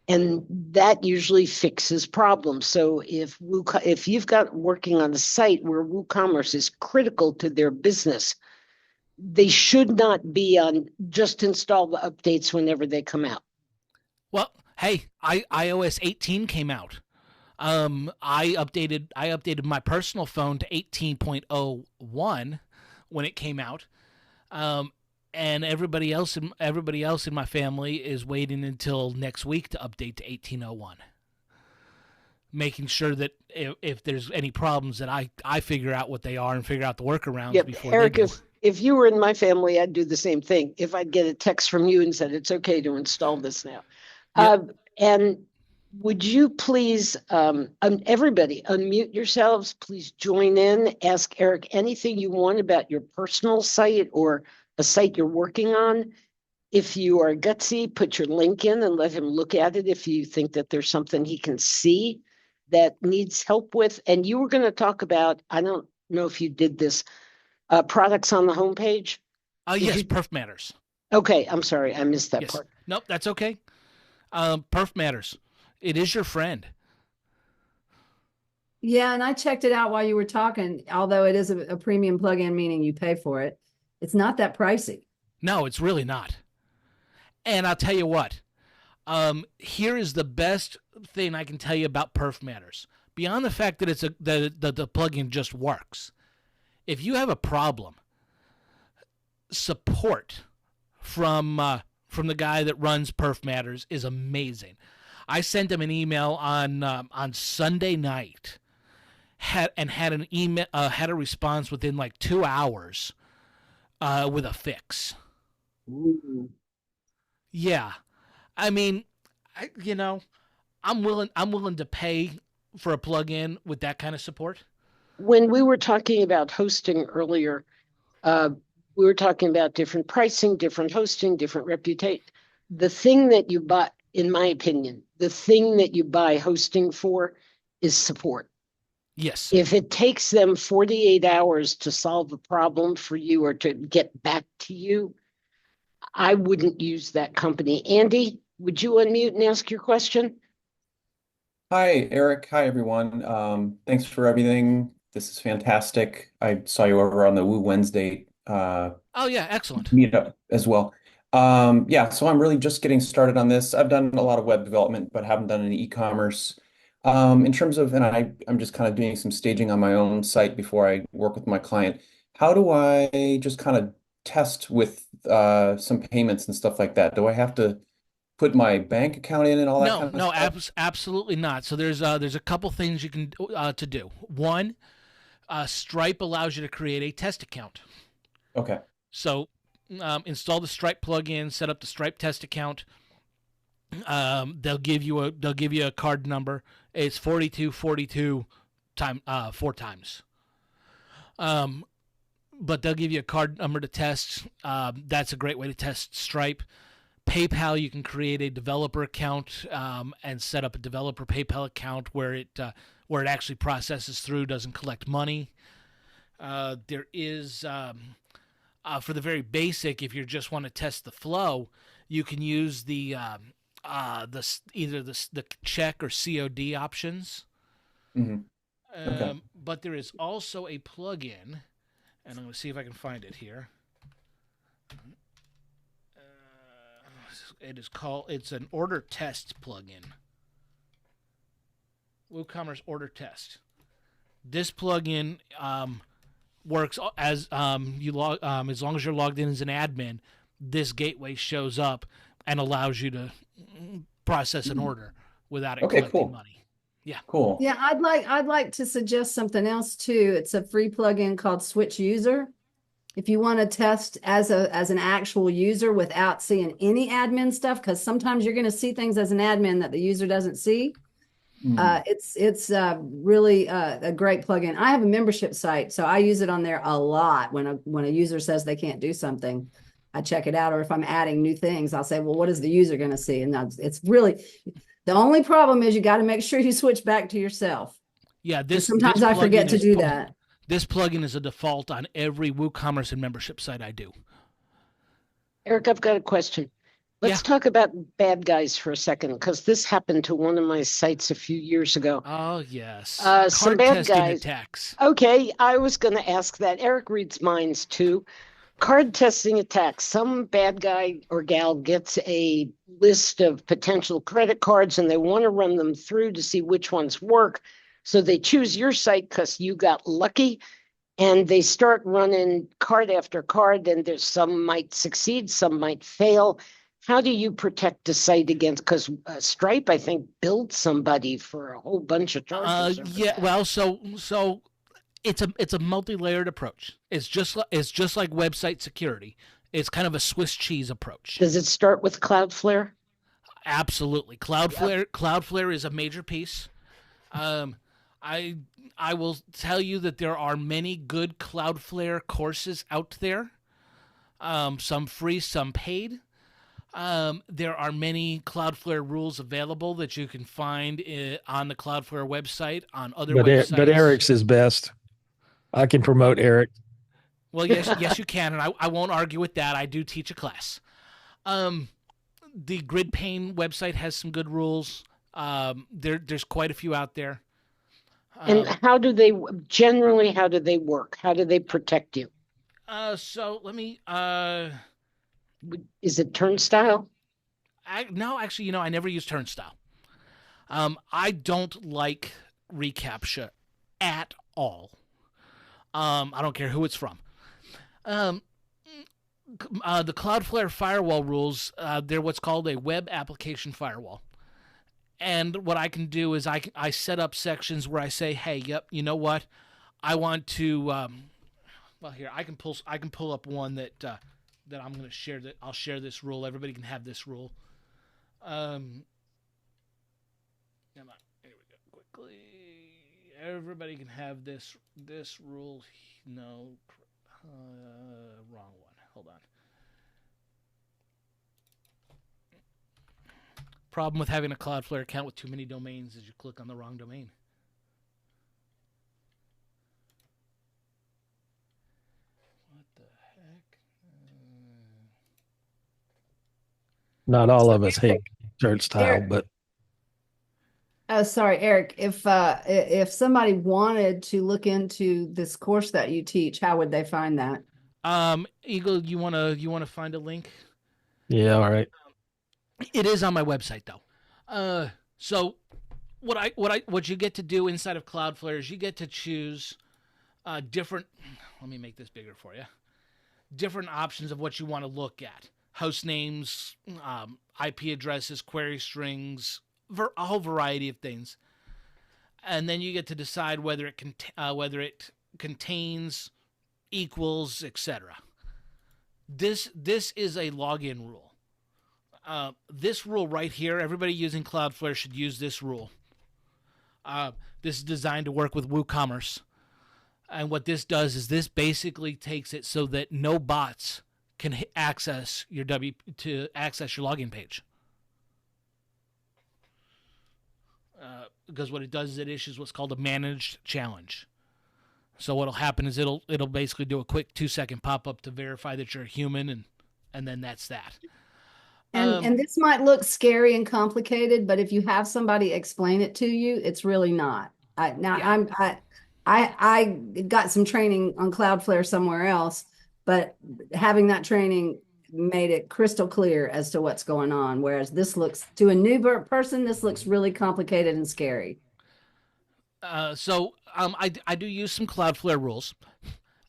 And that usually fixes problems. So if you've got working on a site where WooCommerce is critical to their business, they should not be on just install the updates whenever they come out. Well, hey, iOS 18 came out. I updated my personal phone to 18.01 when it came out. And everybody else in my family is waiting until next week to update to 18.01. Making sure that if there's any problems that I figure out what they are and figure out the workarounds before Eric, they do. If you were in my family, I'd do the same thing. If I'd get a text from you and said, it's okay to install this now. Yep. And would you please, everybody, unmute yourselves. Please join in. Ask Eric anything you want about your personal site or a site you're working on. If you are gutsy, put your link in and let him look at it if you think that there's something he can see that needs help with. And you were going to talk about, I don't know if you did this, products on the homepage. Yes, Perf Matters. Okay, I'm sorry, I missed that part. Nope, that's okay. Perf Matters. It is your friend. Yeah, and I checked it out while you were talking. Although it is a premium plugin, meaning you pay for it, it's not that pricey. No, it's really not. And I'll tell you what. Here is the best thing I can tell you about Perf Matters. Beyond the fact that the plugin just works. If you have a problem, support from the guy that runs Perf Matters is amazing. I sent him an email on Sunday night, had an email had a response within like 2 hours, with a fix. Ooh. Yeah, I mean, I'm willing to pay for a plugin with that kind of support. When we were talking about hosting earlier, we were talking about different pricing, different hosting, different reputation. The thing that you buy, in my opinion, the thing that you buy hosting for is support. Yes. If it takes them 48 hours to solve a problem for you or to get back to you, I wouldn't use that company. Andy, would you unmute and ask your question? Hi, Eric. Hi, everyone. Thanks for everything. This is fantastic. I saw you over on the Woo Wednesday Oh yeah, excellent. meetup as well. Yeah, so I'm really just getting started on this. I've done a lot of web development, but haven't done any e-commerce. In terms of, and I'm just kind of doing some staging on my own site before I work with my client. How do I just kind of test with some payments and stuff like that? Do I have to put my bank account in and all that No, kind of no, stuff? absolutely not. So there's a couple things you can to do. One, Stripe allows you to create a test account. Okay. So install the Stripe plugin, set up the Stripe test account. They'll give you a card number. It's 4242 time 4 times. But they'll give you a card number to test. That's a great way to test Stripe. PayPal, you can create a developer account and set up a developer PayPal account where it actually processes through, doesn't collect money. There is for the very basic, if you just want to test the flow, you can use the either the check or COD options. Hmm. Okay. But there is also a plugin, and I'm going to see if I can find it here. It's an order test plugin. WooCommerce order test. This plugin works as as long as you're logged in as an admin. This gateway shows up and allows you to process an order without it Okay, collecting cool. money. Yeah. Cool. Yeah, I'd like to suggest something else too. It's a free plugin called Switch User. If you want to test as an actual user without seeing any admin stuff, because sometimes you're going to see things as an admin that the user doesn't see. Mm. It's really a great plugin. I have a membership site, so I use it on there a lot. When a user says they can't do something, I check it out. Or if I'm adding new things, I'll say, well, what is the user going to see? And it's really, the only problem is you got to make sure you switch back to yourself. Yeah, Sometimes I forget to do that. This plugin is a default on every WooCommerce and membership site I do. Eric, I've got a question. Let's talk about bad guys for a second, because this happened to one of my sites a few years ago. Oh, yes. Some Card bad testing guys. attacks. Okay, I was going to ask that. Eric reads minds too. Card testing attacks. Some bad guy or gal gets a list of potential credit cards and they want to run them through to see which ones work. So they choose your site because you got lucky, and they start running card after card, and there's some might succeed, some might fail. How do you protect the site against, because Stripe, I think, billed somebody for a whole bunch of charges. Yeah, well, so it's a multi-layered approach. It's just like website security. It's kind of a Swiss cheese approach. Does it start with Cloudflare? Absolutely. Cloudflare is a major piece. I will tell you that there are many good Cloudflare courses out there. Some free, some paid. There are many Cloudflare rules available that you can find on the Cloudflare website, on other websites. But Eric's is best. I can promote Eric. Well, yes, you can, and I won't argue with that. I do teach a class. The Grid Pane website has some good rules. There's quite a few out there. And how do they work? How do they protect you? So let me. Is it Turnstile? No, actually, I never use Turnstile. I don't like reCAPTCHA at all. I don't care who it's from. The Cloudflare firewall rules, they're what's called a web application firewall. And what I can do is I set up sections where I say, hey, yep, you know what? I want to. Well, here I can pull up one that I'm going to share. That I'll share this rule. Everybody can have this rule. Come on, here we go quickly. Everybody can have this rule. No, wrong one. Hold on. Problem with having a Cloudflare account with too many domains is you click on the wrong domain. What the heck? Not all of us hate Turnstile, Eric. but Oh, sorry, Eric. If somebody wanted to look into this course that you teach, how would they find that? Eagle, you wanna find a link? Yeah, all right. It is on my website though. So what you get to do inside of Cloudflare is you get to choose different. Let me make this bigger for you. Different options of what you want to look at: host names, IP addresses, query strings, a whole variety of things. And then you get to decide whether it contains, equals, etc. This is a login rule. This rule right here, everybody using Cloudflare should use this rule. This is designed to work with WooCommerce. And what this does is this basically takes it so that no bots can access your login page. Because what it does is it issues what's called a managed challenge. So what'll happen is it'll basically do a quick 2-second pop-up to verify that you're a human, and then that's that. And this might look scary and complicated, but if you have somebody explain it to you, it's really not. I got some training on Cloudflare somewhere else, but having that training made it crystal clear as to what's going on. Whereas this looks, to a new person, this looks really complicated and scary. I do use some Cloudflare rules.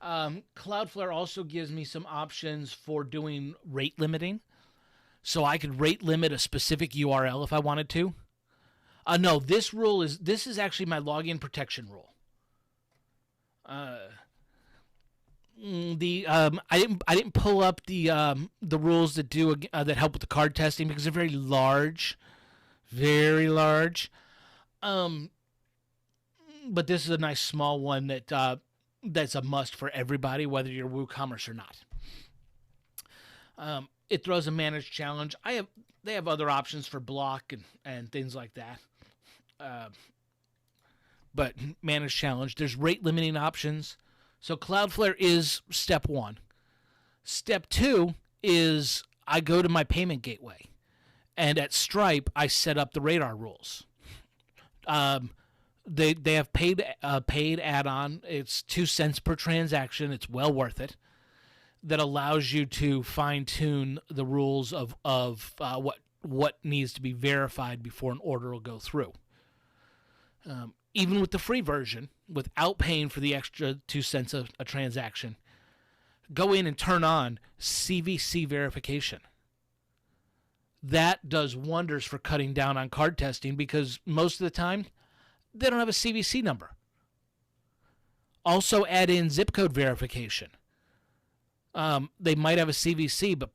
Cloudflare also gives me some options for doing rate limiting. So I could rate limit a specific URL if I wanted to. No, this is actually my login protection rule. I didn't pull up the rules that that help with the card testing because they're very large. But this is a nice small one that's a must for everybody, whether you're WooCommerce or not. It throws a managed challenge. They have other options for block and things like that. But managed challenge. There's rate limiting options. So Cloudflare is step 1. Step 2 is I go to my payment gateway, and at Stripe I set up the radar rules. They have paid add-on. It's 2 cents per transaction. It's well worth it. That allows you to fine-tune the rules of what needs to be verified before an order will go through. Even with the free version, without paying for the extra 2 cents a transaction, go in and turn on CVC verification. That does wonders for cutting down on card testing because most of the time, they don't have a CVC number. Also add in zip code verification. They might have a CVC, but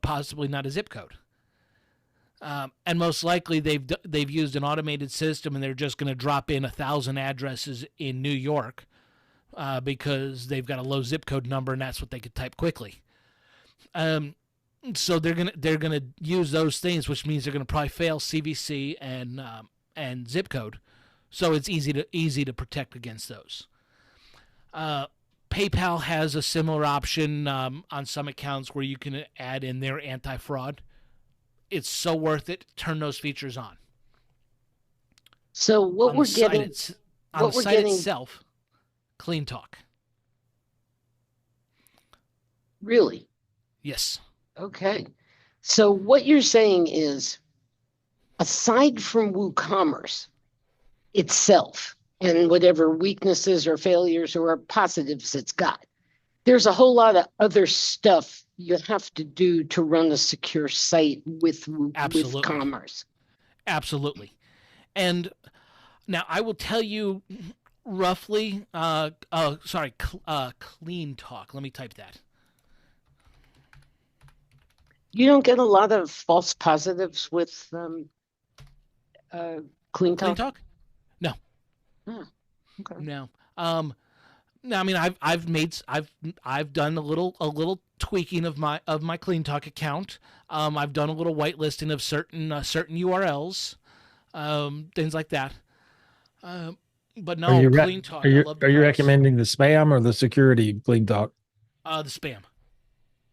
possibly not a zip code. And most likely they've used an automated system and they're just going to drop in 1,000 addresses in New York because they've got a low zip code number and that's what they could type quickly. So they're gonna use those things, which means they're gonna probably fail CVC and zip code. So it's easy to protect against those. PayPal has a similar option on some accounts where you can add in their anti-fraud. It's so worth it. Turn those features on. So what we're getting on the site itself, clean talk. Really? Yes. Okay. So what you're saying is, aside from WooCommerce itself and whatever weaknesses or failures or positives it's got, there's a whole lot of other stuff you have to do to run a secure site with WooCommerce. Absolutely. And now I will tell you roughly, clean talk. Let me type that. You don't get a lot of false positives with clean talk? Clean talk? No. Oh, okay. No. No, I mean I've done a little tweaking of my clean talk account. I've done a little whitelisting of certain URLs, things like that. But no, clean talk. Are you recommending the spam or the security clean talk? The spam.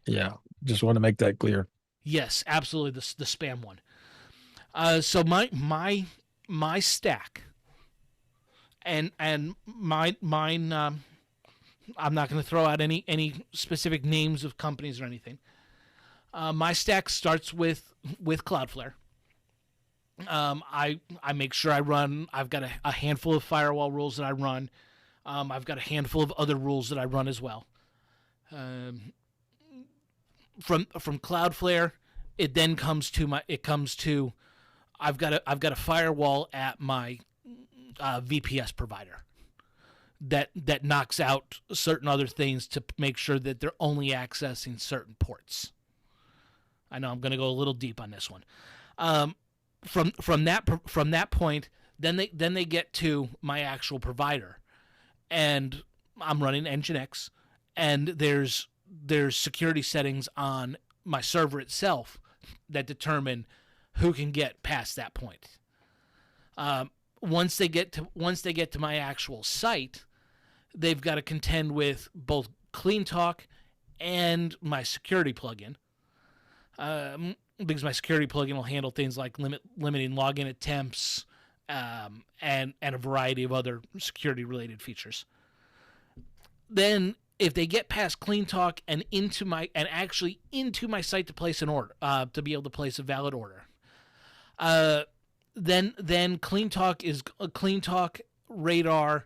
Yeah, just want to make that clear. Yes, absolutely. The spam one. So my stack and mine. I'm not going to throw out any specific names of companies or anything. My stack starts with Cloudflare. I make sure I run. I've got a handful of firewall rules that I run. I've got a handful of other rules that I run as well. From Cloudflare, it then comes to I've got a firewall at my VPS provider that knocks out certain other things to make sure that they're only accessing certain ports. I know I'm going to go a little deep on this one. From that point, then they get to my actual provider, and I'm running Nginx, and there's security settings on my server itself that determine who can get past that point. Once they get to my actual site, they've got to contend with both CleanTalk and my security plugin. Because my security plugin will handle things like limiting login attempts, and a variety of other security related features. Then if they get past CleanTalk and actually into my site to place an order, to be able to place a valid order, then CleanTalk is CleanTalk, Radar,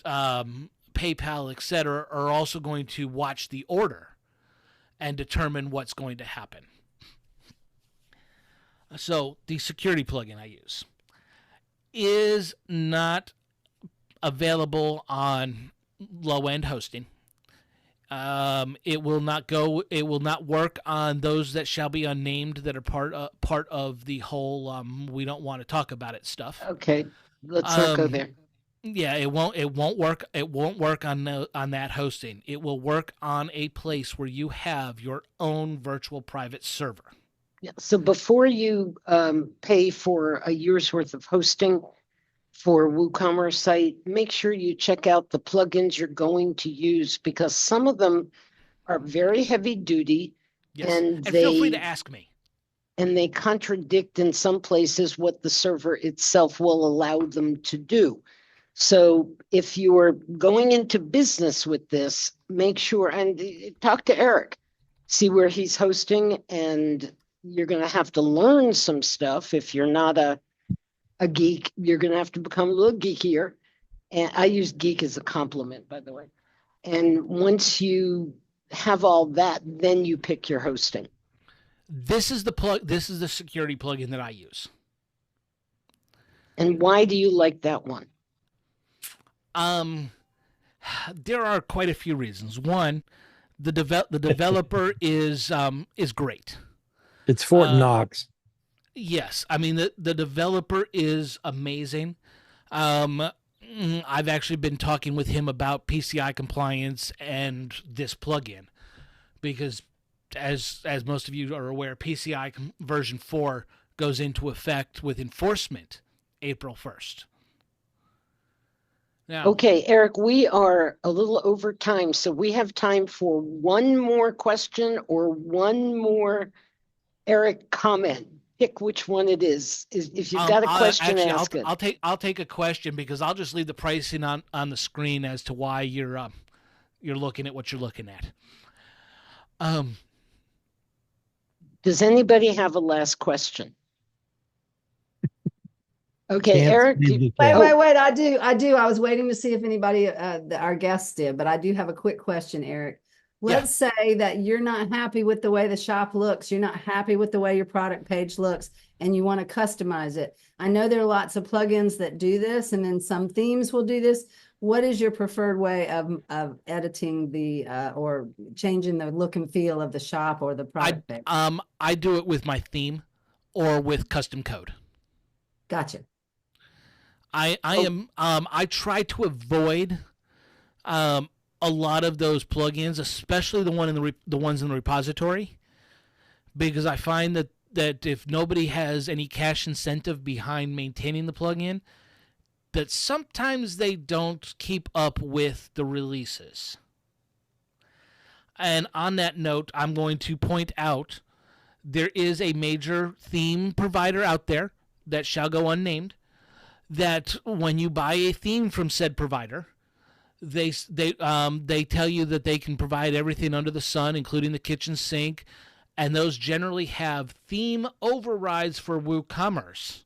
PayPal, etc. are also going to watch the order and determine what's going to happen. So the security plugin I use is not available on low-end hosting. It will not work on those that shall be unnamed that are part of the whole we don't want to talk about it stuff. Okay, let's not go there. Yeah, it won't work. It won't work on that hosting. It will work on a place where you have your own virtual private server. Yeah, so before you pay for a year's worth of hosting for WooCommerce site, make sure you check out the plugins you're going to use, because some of them are very heavy duty. Yes. And feel free to ask me. And they contradict in some places what the server itself will allow them to do. So if you are going into business with this, make sure and talk to Eric, see where he's hosting, and you're going to have to learn some stuff. If you're not a geek, you're going to have to become a little geekier. And I use geek as a compliment, by the way. And once you have all that, then you pick your hosting. This is the security plugin that I use. And why do you like that one? There are quite a few reasons. One, the developer is great. It's Fort Knox. Yes, I mean the developer is amazing. I've actually been talking with him about PCI compliance and this plugin, because as most of you are aware, PCI version 4 goes into effect with enforcement April 1st. Now, okay, Eric, we are a little over time, so we have time for one more question or one more Eric comment. Pick which one it is. If you've got a question, ask it. I'll take a question, because I'll just leave the pricing on the screen as to why you're looking at what you're looking at. Does anybody have a last question? Okay, Eric. Wait. I do. I was waiting to see if anybody, our guests did, but I do have a quick question, Eric. Let's say that you're not happy with the way the shop looks. You're not happy with the way your product page looks, and you want to customize it. I know there are lots of plugins that do this, and then some themes will do this. What is your preferred way of editing the or changing the look and feel of the shop or the product page? I do it with my theme or with custom code. Gotcha. I try to avoid a lot of those plugins, especially the ones in the repository, because I find that if nobody has any cash incentive behind maintaining the plugin, that sometimes they don't keep up with the releases. And on that note, I'm going to point out there is a major theme provider out there that shall go unnamed, that when you buy a theme from said provider, they tell you that they can provide everything under the sun, including the kitchen sink and those generally have theme overrides for WooCommerce,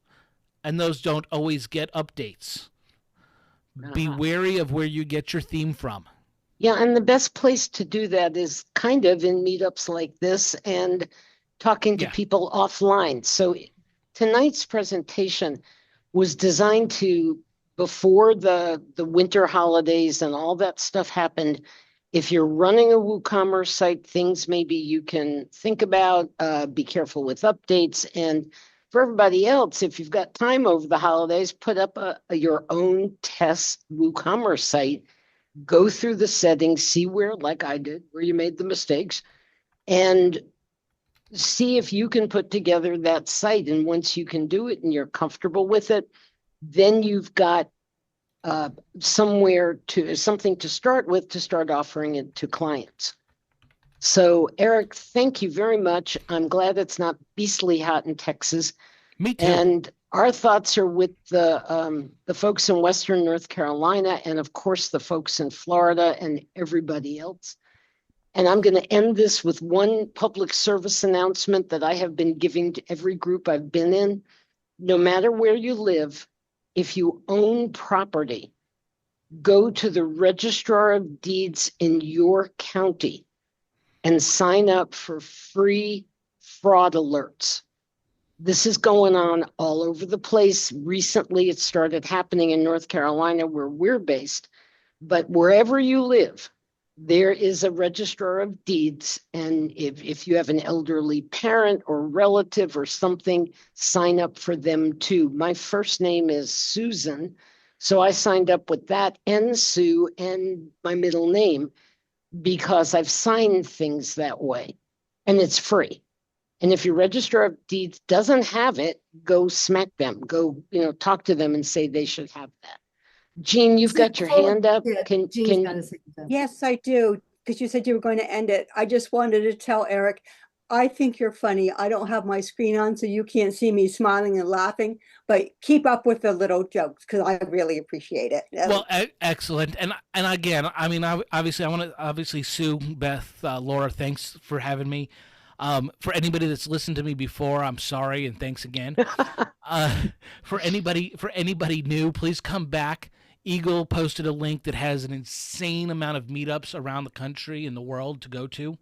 and those don't always get updates. Be wary of where you get your theme from. Yeah, and the best place to do that is kind of in meetups like this and talking to people offline. So tonight's presentation was designed to, before the winter holidays and all that stuff happened, if you're running a WooCommerce site, things maybe you can think about, be careful with updates. And for everybody else, if you've got time over the holidays, put up your own test WooCommerce site, go through the settings, see where, like I did, where you made the mistakes, and see if you can put together that site. And once you can do it and you're comfortable with it, then you've got something to start with to start offering it to clients. So Eric, thank you very much. I'm glad it's not beastly hot in Texas. Me too. And our thoughts are with the folks in Western North Carolina, and of course the folks in Florida and everybody else. And I'm going to end this with one public service announcement that I have been giving to every group I've been in. No matter where you live, if you own property, go to the Registrar of Deeds in your county and sign up for free fraud alerts. This is going on all over the place. Recently, it started happening in North Carolina where we're based, but wherever you live, there is a Registrar of Deeds. And if you have an elderly parent or relative or something, sign up for them too. My first name is Susan, so I signed up with that and Sue and my middle name because I've signed things that way, and it's free. And if your Registrar of Deeds doesn't have it, go smack them. Go, talk to them and say they should have that. Jean, you've got your hand up. Yeah, Yes, I do, because you said you were going to end it. I just wanted to tell Eric, I think you're funny. I don't have my screen on, so you can't see me smiling and laughing, but keep up with the little jokes because I really appreciate it. Well, excellent. And again, I mean, obviously Sue, Beth, Laura, thanks for having me. For anybody that's listened to me before, I'm sorry and thanks again. For anybody new, please come back. Eagle posted a link that has an insane amount of meetups around the country and the world to go to.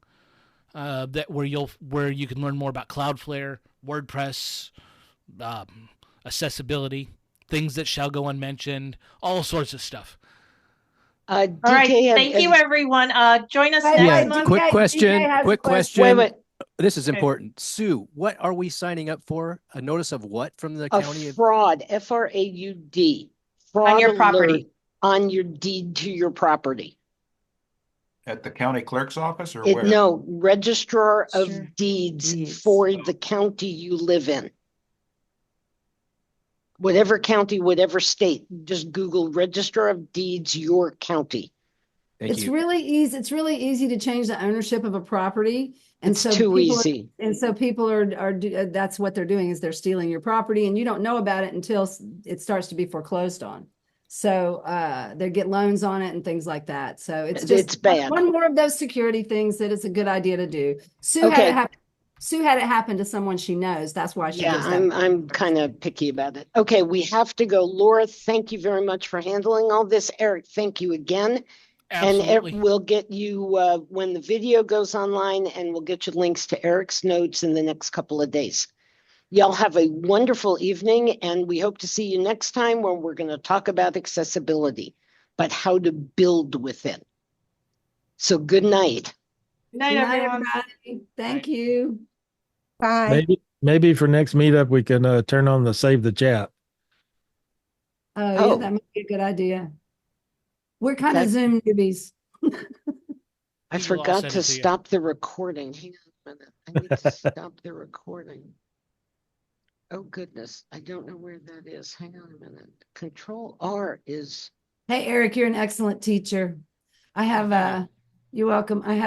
Where you can learn more about Cloudflare, WordPress, accessibility, things that shall go unmentioned, all sorts of stuff. All right, thank you, everyone. Join us next month. Quick question. Wait. This is important. Sue, what are we signing up for? A notice of what from the county? A fraud, FRAUD. Fraud on your property. On your deed to your property. At the county clerk's office or where? No, Registrar of Deeds for the county you live in. Whatever county, whatever state, just Google Registrar of Deeds, your county. It's really easy. It's really easy to change the ownership of a property. And it's too easy. And so people are that's what they're doing, is they're stealing your property, and you don't know about it until it starts to be foreclosed on. So they get loans on it and things like that. So it's bad. One more of those security things that it's a good idea to do. Sue had it happen to someone she knows. That's why she. Yeah, I'm kind of picky about it. Okay, we have to go. Laura, thank you very much for handling all this. Eric, thank you again. Absolutely. And we'll get you when the video goes online, and we'll get you links to Eric's notes in the next couple of days. Y'all have a wonderful evening, and we hope to see you next time when we're going to talk about accessibility, but how to build with it. So good night. Good night, everyone. Everybody. Thank you. Bye. Maybe for next meetup we can turn on the save the chat. Oh, yeah, that might be a good idea. We're kind of Zoom newbies. I forgot to stop the recording. Hang on a minute. I need to stop the recording. Oh, goodness. I don't know where that is. Hang on a minute. Control R is. Hey, Eric, you're an excellent teacher. You're welcome. I have